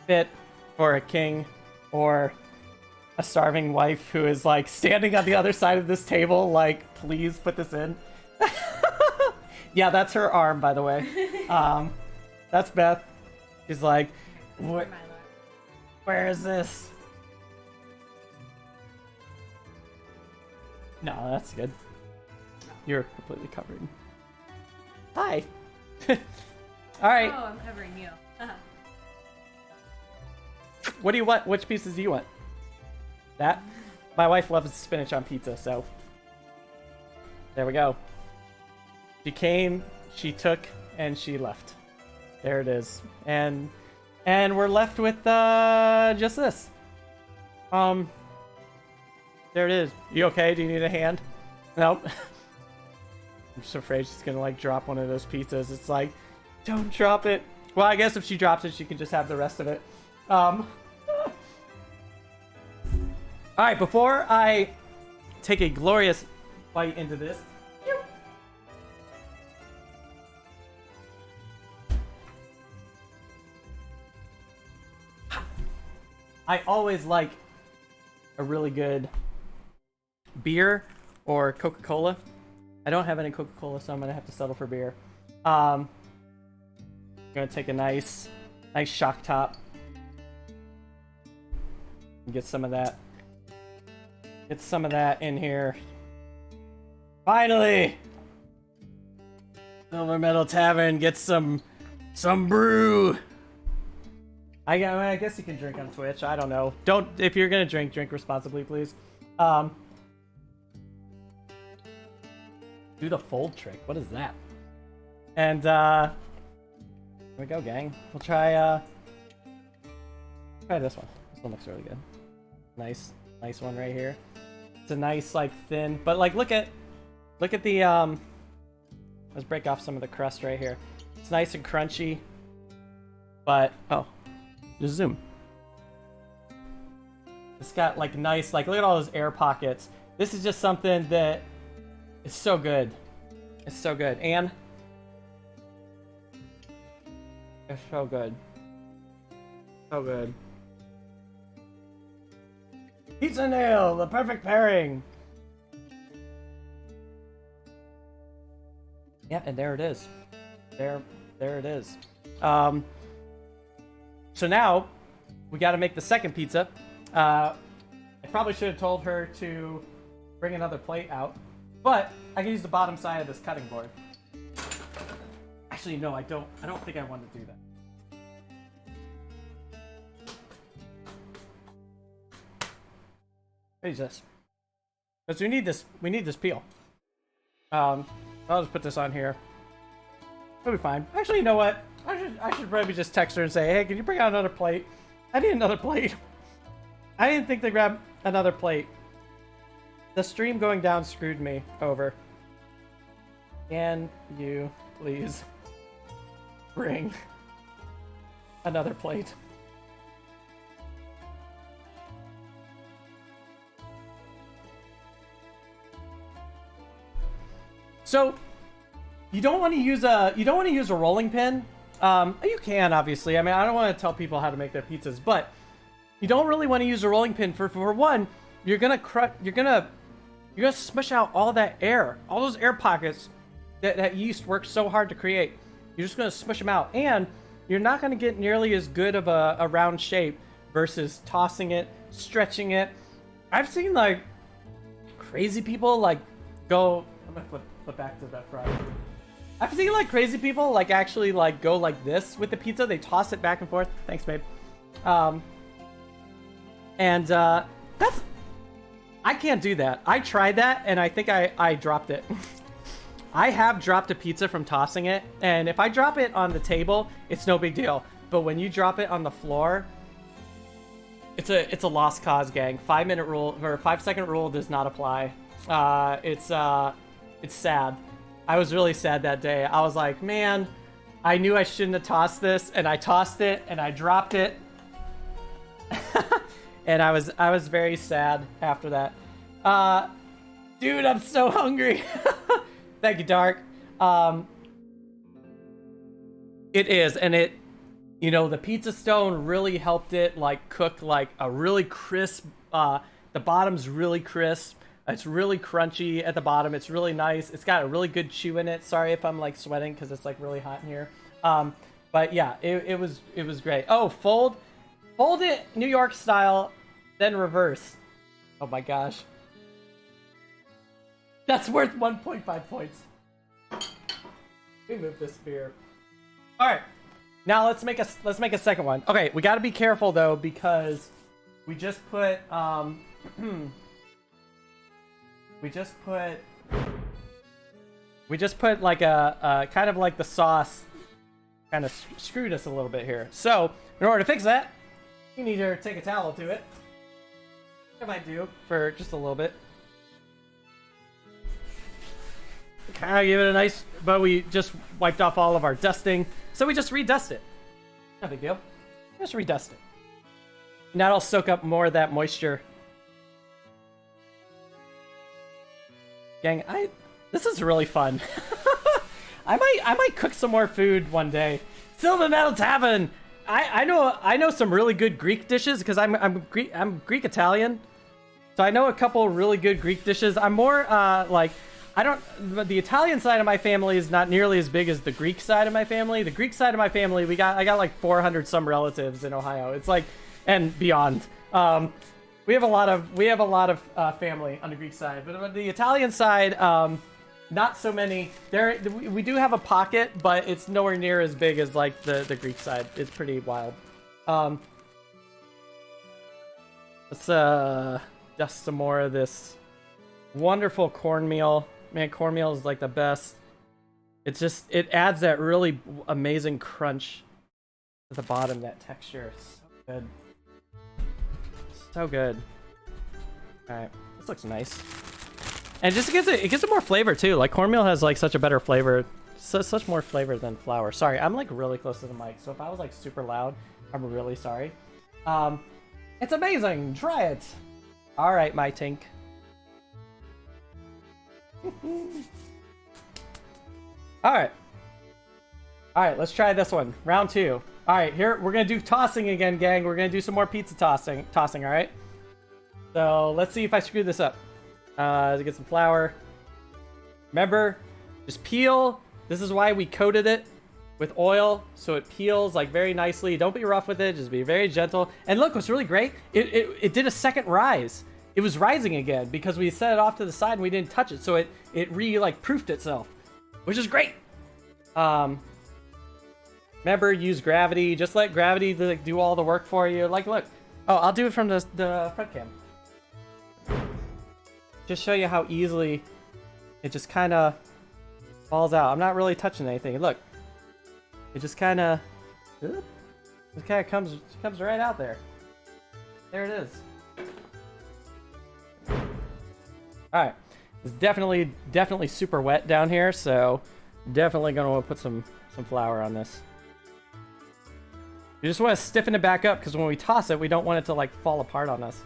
fit for a king or a starving wife who is like standing on the other side of this table like, please put this in. Yeah, that's her arm, by the way. That's Beth. She's like, where is this? No, that's good. You're completely covered. Hi. All right. Oh, I'm covering you. What do you want? Which pieces do you want? That? My wife loves spinach on pizza, so there we go. She came, she took, and she left. There it is. And we're left with just this. There it is. You okay? Do you need a hand? Nope. I'm just afraid she's gonna like drop one of those pizzas. It's like, don't drop it. Well, I guess if she drops it, she can just have the rest of it. Alright, before I take a glorious bite into this, I always like a really good beer or Coca-Cola. I don't have any Coca-Cola, so I'm gonna have to settle for beer. I'm gonna take a nice shock top and get some of that. Get some of that in here. Finally! Silver Metal Tavern gets some brew. I guess you can drink on Twitch. I don't know. If you're gonna drink responsibly, please. Do the fold trick. What is that? And here we go, gang. We'll try this one. This one looks really good. Nice one right here. It's a nice like thin, but like look at the let's break off some of the crust right here. It's nice and crunchy, but just zoom. It's got like nice, like look at all those air pockets. This is just something that is so good. It's so good, and it's so good. So good. Pizza nail, the perfect pairing. Yeah, and there it is. There it is. So now we got to make the second pizza. I probably should have told her to bring another plate out, but I can use the bottom side of this cutting board. Actually, no, I don't think I want to do that. What is this? Because we need this peel. I'll just put this on here. It'll be fine. Actually, you know what? I should probably just text her and say, hey, can you bring out another plate? I need another plate. I didn't think to grab another plate. The stream going down screwed me over. Can you please bring another plate? So, you don't want to use a rolling pin. You can obviously. I mean, I don't want to tell people how to make their pizzas, but you don't really want to use a rolling pin for one. You're gonna smush out all that air, all those air pockets that yeast works so hard to create. You're just gonna smush them out, and you're not going to get nearly as good of a round shape versus tossing it, stretching it. I've seen like crazy people like go. I'm gonna flip back to that front. I've seen like crazy people like actually like go like this with the pizza. They toss it back and forth. Thanks, babe. That's, I can't do that. I tried that and I think I dropped it. I have dropped a pizza from tossing it, and if I drop it on the table, it's no big deal. But when you drop it on the floor, it's a lost cause, gang. 5-minute rule or 5-second rule does not apply. It's sad. I was really sad that day. I was like, man, I knew I shouldn't have tossed this, and I tossed it and I dropped it. And I was very sad after that. Dude, I'm so hungry. Thank you, Dark. It is, and it, you know, the pizza stone really helped it like cook like a really crisp. The bottom's really crisp. It's really crunchy at the bottom. It's really nice. It's got a really good chew in it. Sorry if I'm like sweating because it's like really hot in here. But yeah, it was great. Oh, fold it New York style, then reverse. Oh my gosh. That's worth 1.5 points. Let me move this spear. All right, now let's make a second one. Okay, we got to be careful though because we just put we just put like a kind of like the sauce kind of screwed us a little bit here. So in order to fix that, you need to take a towel to it. I might do for just a little bit. Kind of give it a nice, but we just wiped off all of our dusting, so we just redust it. No big deal. Just redust it. And that'll soak up more of that moisture. Gang, this is really fun. I might cook some more food one day. Silver Metal Tavern. I know some really good Greek dishes because I'm Greek Italian, so I know a couple really good Greek dishes. I'm more like. The Italian side of my family is not nearly as big as the Greek side of my family. The Greek side of my family, I got like 400 some relatives in Ohio. It's like, and beyond. We have a lot of family on the Greek side, but the Italian side, not so many. We do have a pocket, but it's nowhere near as big as like the Greek side. It's pretty wild. Let's dust some more of this wonderful cornmeal. Man, cornmeal is like the best. It adds that really amazing crunch at the bottom, that texture. So good. So good. Alright, this looks nice. And just it gives it more flavor too. Like cornmeal has like such a better flavor. Such more flavor than flour. Sorry, I'm like really close to the mic, so if I was like super loud, I'm really sorry. It's amazing. Try it. Alright, my Tink. Alright, let's try this one. Round 2. Alright, here we're gonna do tossing again, gang. We're gonna do some more pizza tossing, alright? So let's see if I screw this up. To get some flour. Remember, just peel. This is why we coated it with oil, so it peels like very nicely. Don't be rough with it, just be very gentle. And look, what's really great, it did a second rise. It was rising again because we set it off to the side and we didn't touch it, so it like proofed itself, which is great. Remember, use gravity. Just let gravity do all the work for you. Like, look. Oh, I'll do it from the front cam. Just show you how easily it just kind of falls out. I'm not really touching anything. Look, it just kind of comes right out there. There it is. Alright, it's definitely super wet down here, so definitely gonna want to put some flour on this. You just want to stiffen it back up because when we toss it, we don't want it to like fall apart on us.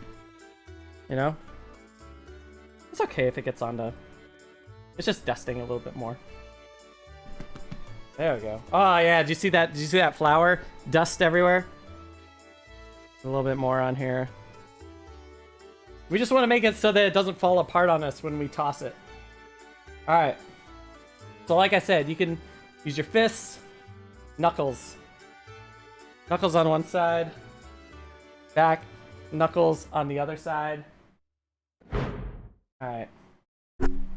You know? It's okay if it gets onto. It's just dusting a little bit more. There we go. Oh yeah, did you see that? Did you see that flour? Dust everywhere. A little bit more on here. We just want to make it so that it doesn't fall apart on us when we toss it. Alright. So like I said, you can use your fists, knuckles. Knuckles on one side. Back. Knuckles on the other side. Alright.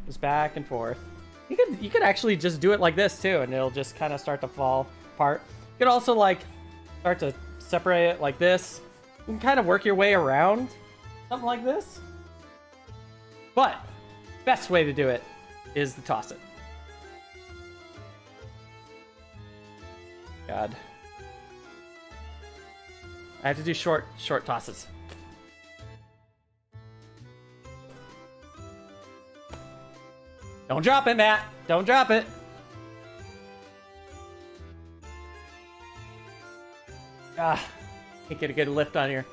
Just back and forth. You could actually just do it like this too, and it'll just kind of start to fall apart. You could also like start to separate it like this. You can kind of work your way around something like this. But best way to do it is to toss it. God. I have to do short tosses. Don't drop it, Matt. Don't drop it. Ah, can't get a good lift on here.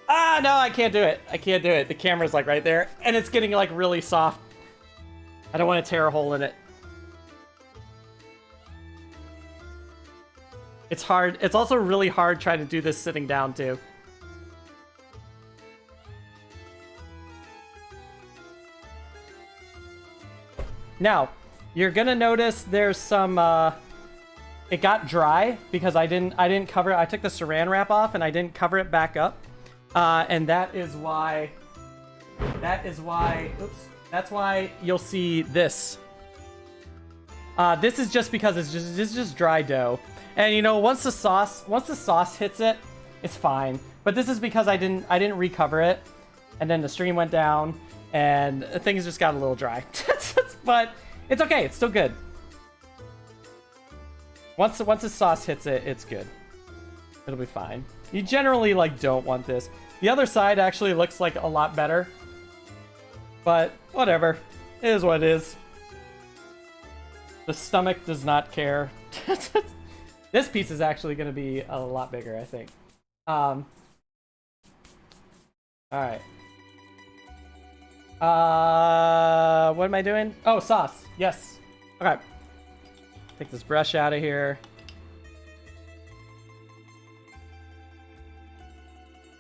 Ah, no, I can't do it. I can't do it. The camera's like right there, and it's getting like really soft. I don't want to tear a hole in it. It's hard. It's also really hard trying to do this sitting down too. Now, you're gonna notice there's some, it got dry because I didn't cover it. I took the saran wrap off and I didn't cover it back up. And that's why you'll see this. This is just because this is just dry dough. And you know, once the sauce hits it, it's fine. But this is because I didn't recover it. And then the stream went down and things just got a little dry. But it's okay. It's still good. Once the sauce hits it, it's good. It'll be fine. You generally like don't want this. The other side actually looks like a lot better. But whatever. It is what it is. The stomach does not care. This piece is actually going to be a lot bigger, I think. All right. What am I doing? Oh, sauce. Yes. Okay. Take this brush out of here.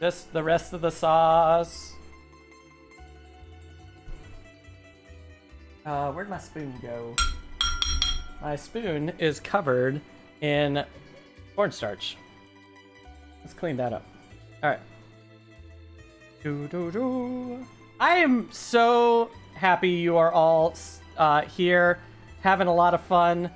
Just the rest of the sauce. Where'd my spoon go? My spoon is covered in cornstarch. Let's clean that up. All right. I am so happy you are all here, having a lot of fun,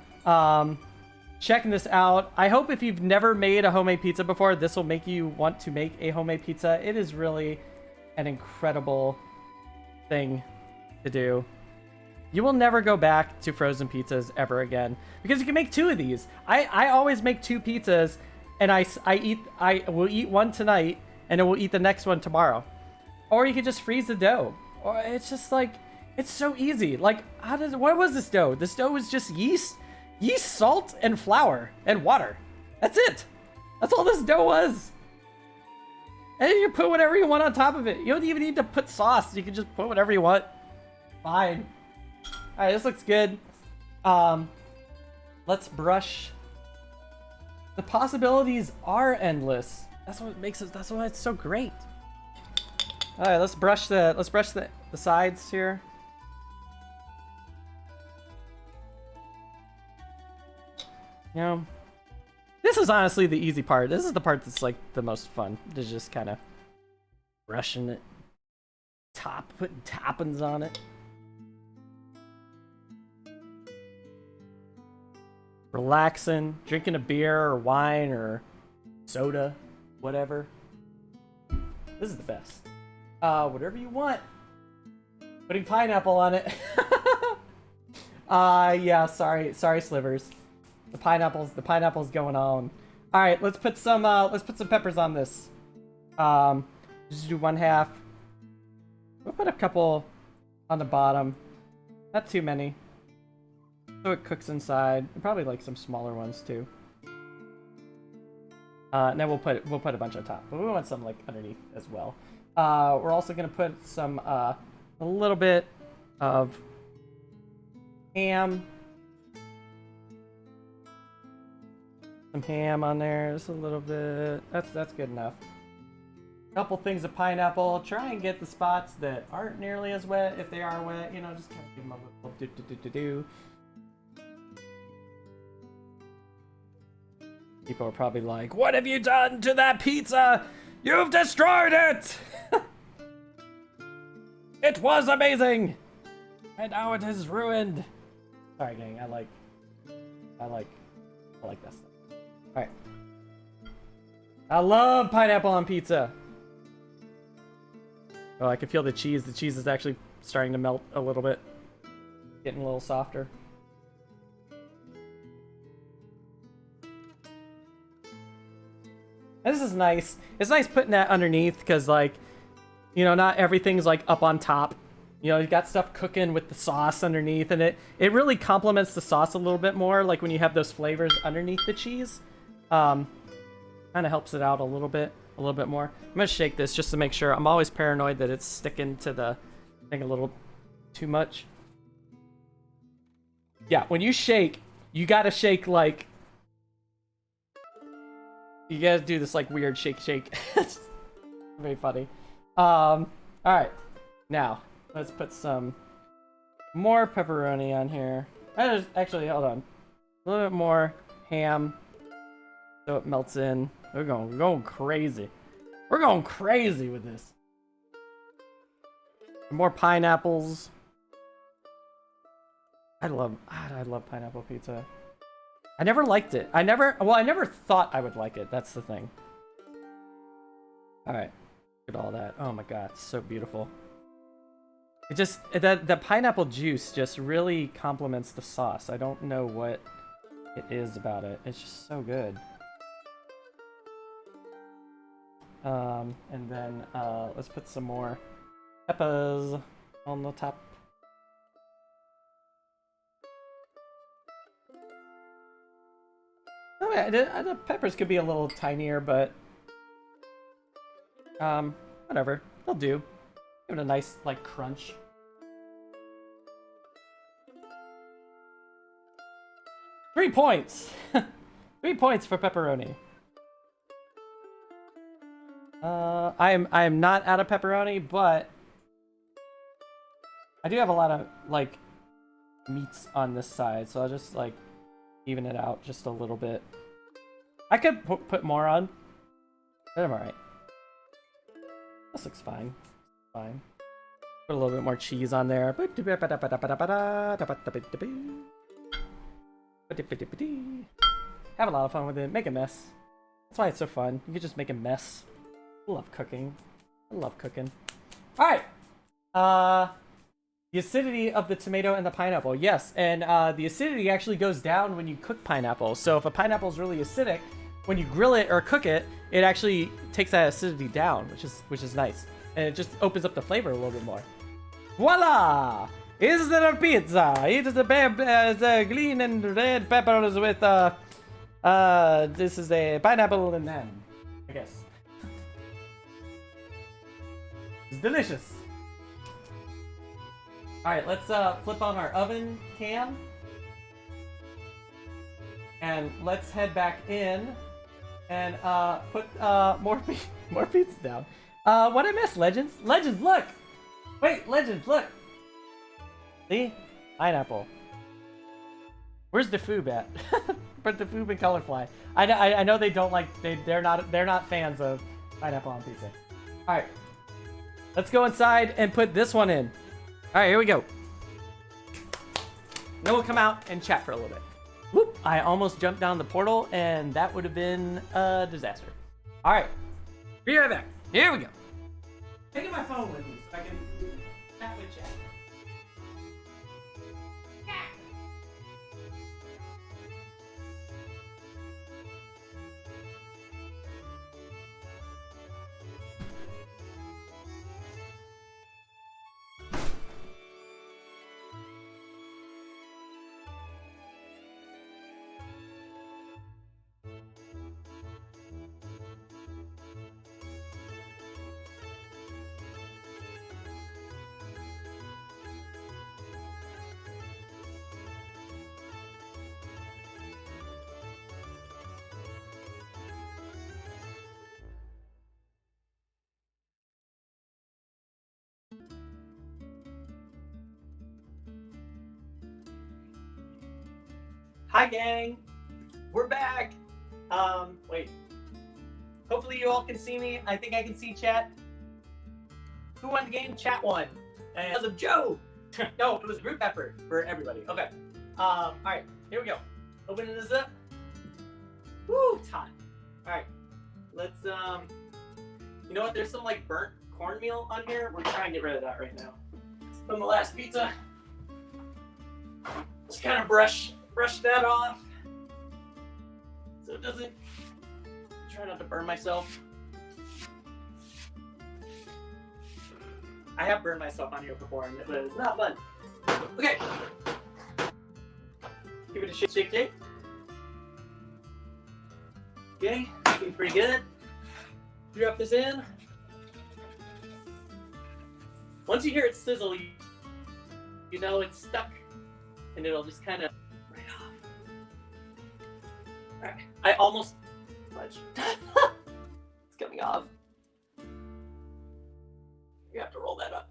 checking this out. I hope if you've never made a homemade pizza before, this will make you want to make a homemade pizza. It is really an incredible thing to do. You will never go back to frozen pizzas ever again because you can make two of these. I always make two pizzas, and I will eat one tonight, and then we'll eat the next one tomorrow. Or you could just freeze the dough. Or it's just like, it's so easy. Like, what was this dough? This dough was just yeast, salt, and flour, and water. That's it. That's all this dough was. And you can put whatever you want on top of it. You don't even need to put sauce. You can just put whatever you want. Fine. All right, this looks good. Let's brush. The possibilities are endless. That's what makes it. That's why it's so great. All right, let's brush the sides here. You know, this is honestly the easy part. This is the part that's like the most fun. To just kind of brushing it, putting toppings on it. Relaxing, drinking a beer or wine or soda, whatever. This is the best. Whatever you want. Putting pineapple on it. Yeah, sorry Slivers. The pineapple's going on. All right, let's put some peppers on this. Just do 1/2. We'll put a couple on the bottom. Not too many. So it cooks inside. And probably like some smaller ones too. And then we'll put a bunch on top, but we want some like underneath as well. We're also gonna put some a little bit of ham. Some ham on there, just a little bit. That's good enough. A couple things of pineapple. Try and get the spots that aren't nearly as wet. If they are wet, you know, just kind of give them a little do. People are probably like, "What have you done to that pizza? You've destroyed it! It was amazing! And now it is ruined." Sorry, gang. I like that stuff. All right. I love pineapple on pizza. Oh, I can feel the cheese. The cheese is actually starting to melt a little bit. Getting a little softer. This is nice. It's nice putting that underneath because, like, you know, not everything's, like, up on top. You know, you got stuff cooking with the sauce underneath, and it really complements the sauce a little bit more, like when you have those flavors underneath the cheese. Kind of helps it out a little bit more. I'm gonna shake this just to make sure. I'm always paranoid that it's sticking to the thing a little too much. Yeah, when you shake, you gotta shake like... You gotta do this like weird shake. It's very funny. Alright. Now, let's put some more pepperoni on here. Actually, hold on. A little bit more ham so it melts in. We're going crazy. We're going crazy with this. More pineapples. I love pineapple pizza. I never liked it. I never thought I would like it. That's the thing. All right. Look at all that. Oh my god, it's so beautiful. It just the pineapple juice just really complements the sauce. I don't know what it is about it. It's just so good. And then let's put some more peppers on the top. Oh yeah, the peppers could be a little tinier, but whatever, they'll do. Give it a nice like crunch. Three points. 3 points for pepperoni. I am not out of pepperoni, but I do have a lot of like meats on this side, so I'll just like even it out just a little bit. I could put more on, but I'm alright. This looks fine. Fine. Put a little bit more cheese on there. Have a lot of fun with it. Make a mess. That's why it's so fun. You can just make a mess. I love cooking. I love cooking. Alright. The acidity of the tomato and the pineapple. Yes, and the acidity actually goes down when you cook pineapple. So if a pineapple is really acidic, when you grill it or cook it, it actually takes that acidity down, which is nice. And it just opens up the flavor a little bit more. Voila! Is there a pizza? It is a green and red peppers with this is a pineapple and ham, I guess. It's delicious. Alright, let's flip on our oven cam. And let's head back in and put more pizza down. What I missed, Legends? Legends, look! Wait, Legends, look! See? Pineapple. Where's the food at? But the food and Colorfly. I know they don't like they're not fans of pineapple on pizza. Alright. Let's go inside and put this one in. Alright, here we go. Then we'll come out and chat for a little bit. Whoop! I almost jumped down the portal, and that would have been a disaster. Alright. Be right back. Here we go. Taking my phone with me so I can chat with chat. Hi, gang. We're back. Wait. Hopefully you all can see me. I think I can see chat. Who won the game? Chat won. And because of Joe. No, it was a group effort for everybody. Okay. Alright, here we go. Opening this up. Woo, it's hot. Alright. Let's you know what? There's some like burnt cornmeal on here. We're trying to get rid of that right now. From the last pizza. Just kind of brush that off. So it doesn't, try not to burn myself. I have burned myself on here before and it was not fun. Okay. Give it a shake. Okay, looking pretty good. Drop this in. Once you hear it sizzle, you know it's stuck. And it'll just kind of right off. Alright, I almost fudge. It's coming off. You have to roll that up.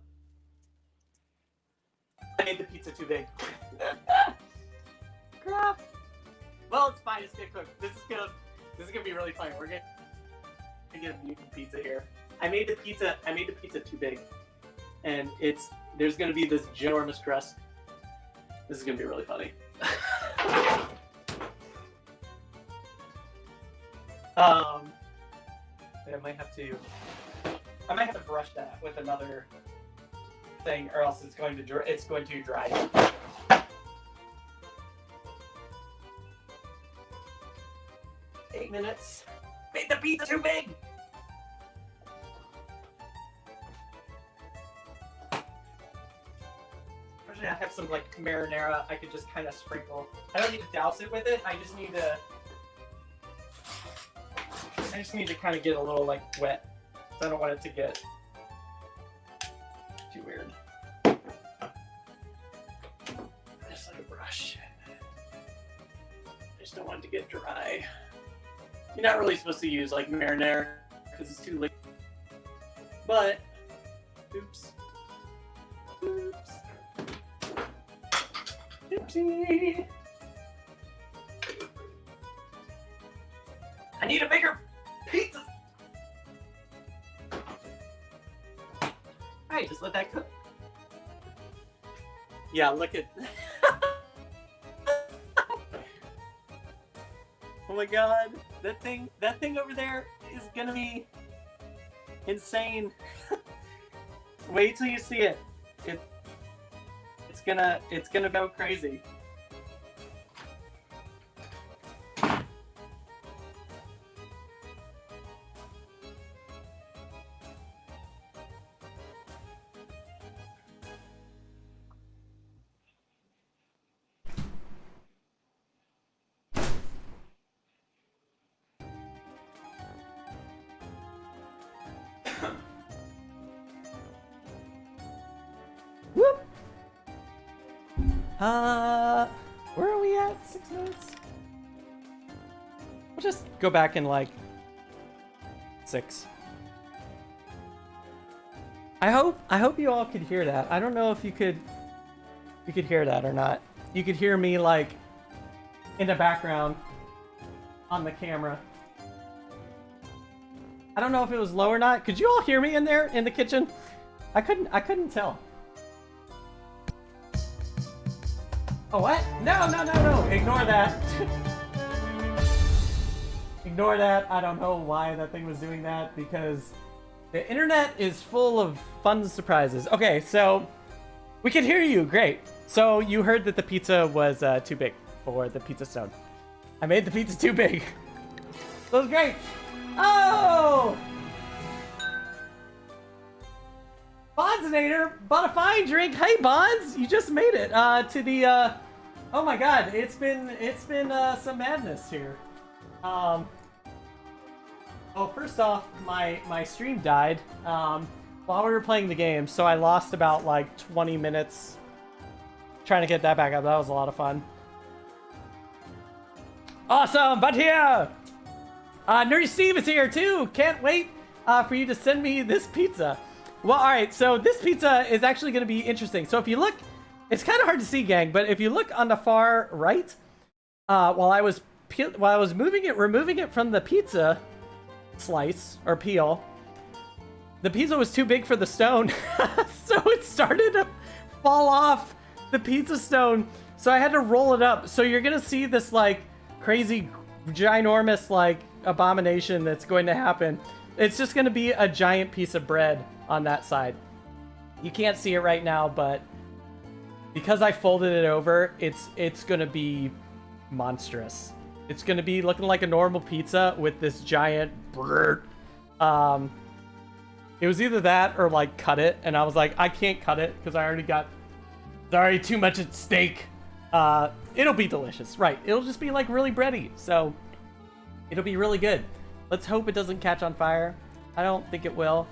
I made the pizza too big. Crap. Well, it's fine. It's gonna cook. This is gonna be really fun. We're gonna get a mutant pizza here. I made the pizza too big, and there's gonna be this ginormous crust. This is gonna be really funny. I might have to brush that with another thing, or else it's going to dry. 8 minutes. Made the pizza too big. I have some like marinara I could just kind of sprinkle. I don't need to douse it with it. I just need to kind of get a little like wet. So I don't want it to get too weird. Just like a brush. I just don't want it to get dry. You're not really supposed to use like marinara because it's too liquid. But oops. Oopsie. I need a bigger pizza. Alright, just let that cook. Yeah, look at. Oh my god, that thing over there is gonna be insane. Wait till you see it. It's gonna go crazy. Whoop. Where are we at? 6 minutes? We'll just go back in like 6. I hope you all could hear that. I don't know if you could hear that or not. You could hear me like in the background on the camera. I don't know if it was low or not. Could you all hear me in there in the kitchen? I couldn't tell. Oh, what? No. Ignore that. Ignore that. I don't know why that thing was doing that, because the internet is full of fun surprises. Okay, so we can hear you. Great. So you heard that the pizza was too big for the pizza stone. I made the pizza too big. That was great. Oh! Bondsinator bought a fine drink. Hey, Bonds, you just made it to the. Oh my God, it's been some madness here. Well, first off, my stream died while we were playing the game, so I lost about like 20 minutes trying to get that back up. That was a lot of fun. Awesome, but here, Nerdy Steve is here too. Can't wait for you to send me this pizza. Well, all right, so this pizza is actually going to be interesting. So if you look, it's kind of hard to see, gang, but if you look on the far right, while I was removing it from the pizza slice or peel, the pizza was too big for the stone, so it started to fall off the pizza stone. So I had to roll it up. So you're gonna see this like crazy, ginormous like abomination that's going to happen. It's just gonna be a giant piece of bread on that side. You can't see it right now, but because I folded it over, it's gonna be monstrous. It's gonna be looking like a normal pizza with this giant brrrt. It was either that or like cut it, and I was like, I can't cut it because I already got too much at stake. It'll be delicious, right? It'll just be like really bready, so it'll be really good. Let's hope it doesn't catch on fire. I don't think it will.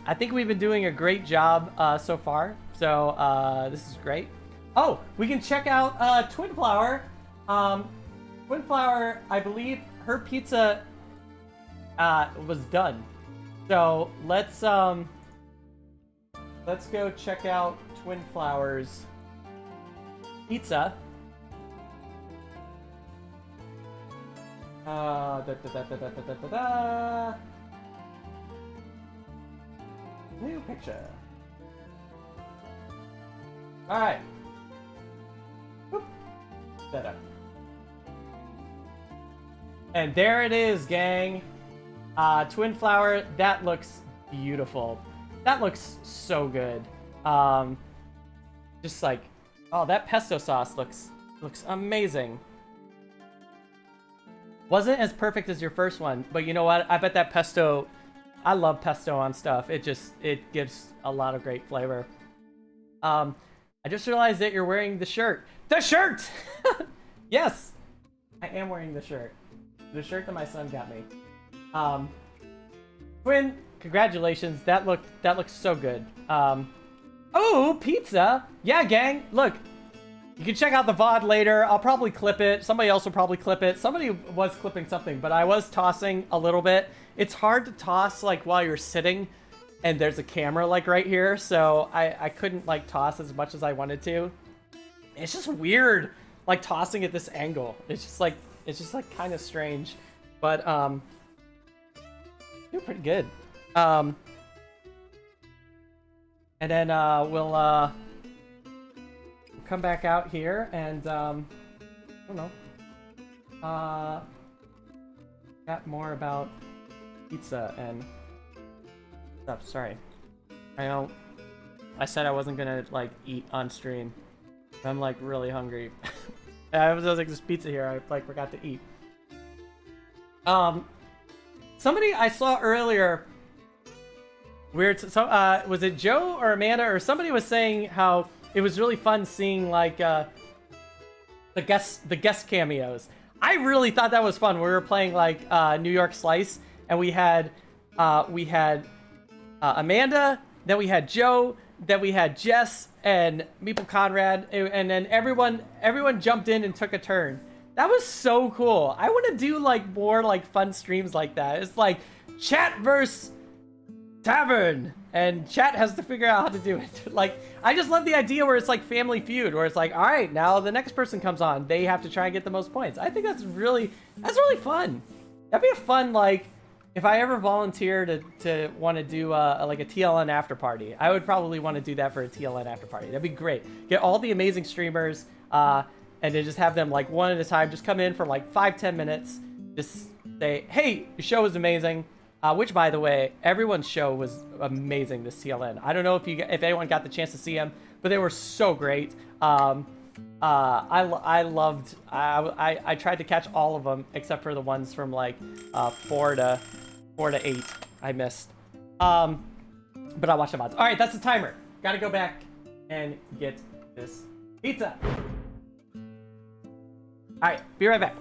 I think we've been doing a great job so far, so this is great. Oh, we can check out Twinflower. Twinflower, I believe her pizza was done. So let's go check out Twinflower's pizza. New picture. All right. Whoop. Set up. And there it is, gang. Twinflower, that looks beautiful. That looks so good. Just like, oh, that pesto sauce looks amazing. Wasn't as perfect as your first one, but you know what? I bet that pesto, I love pesto on stuff. It gives a lot of great flavor. I just realized that you're wearing the shirt. The shirt! Yes! I am wearing the shirt. The shirt that my son got me. Twin, congratulations. That looks so good. Oh, pizza! Yeah, gang, look. You can check out the VOD later. I'll probably clip it. Somebody else will probably clip it. Somebody was clipping something, but I was tossing a little bit. It's hard to toss like while you're sitting and there's a camera like right here, so I couldn't like toss as much as I wanted to. It's just weird like tossing at this angle. It's just like kind of strange. But you're pretty good. And then we'll come back out here and I don't know. Got more about pizza and stuff. Sorry, I said I wasn't gonna like eat on stream. I'm like really hungry. I was like, this pizza here. I like forgot to eat. Somebody I saw earlier. Weird. So was it Joe or Amanda or somebody was saying how it was really fun seeing like the guest cameos. I really thought that was fun. We were playing like New York Slice, and we had Amanda, then we had Joe, then we had Jess and Meeple Conrad, and then everyone jumped in and took a turn. That was so cool. I want to do like more like fun streams like that. It's like chat versus tavern, and chat has to figure out how to do it. Like, I just love the idea where it's like Family Feud, where it's like, all right, now the next person comes on, they have to try and get the most points. I think that's really fun. That'd be a fun, like, if I ever volunteer to want to do like a TLN after party, I would probably want to do that for a TLN after party. That'd be great. Get all the amazing streamers, and then just have them like one at a time, just come in for like 5-10 minutes, just say, hey, your show was amazing. Which, by the way, everyone's show was amazing this TLN. I don't know if anyone got the chance to see them, but they were so great. I tried to catch all of them except for the ones from like 4 to 8. I missed. But I watched the VODs. All right, that's the timer. Got to go back and get this pizza. All right, be right back.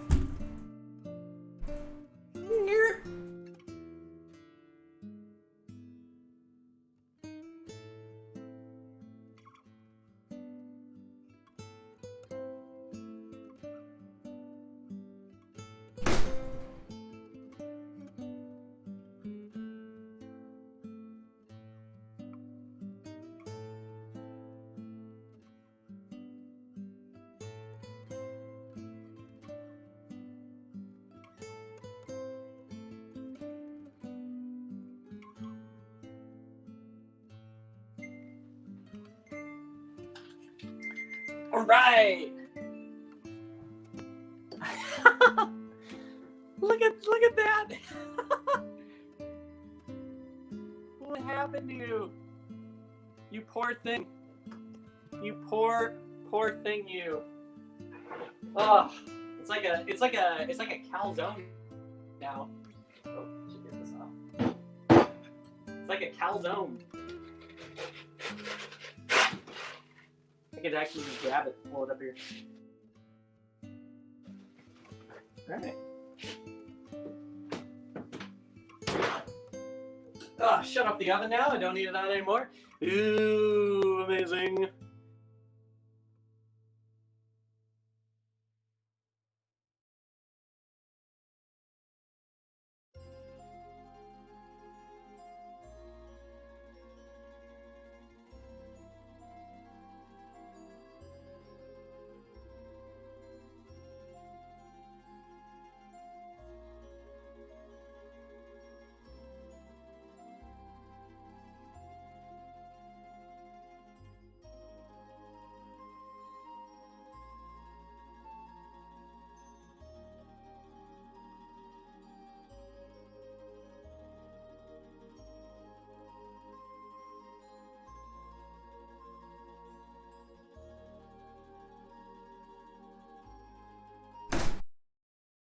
All right. look at that. What happened to you? You poor thing. You poor thing. You. Oh, it's like a calzone now. Oh, should get this off. It's like a calzone. I could actually just grab it and pull it up here. Alright. Oh, shut off the oven now. I don't need it on anymore. Ooh, amazing.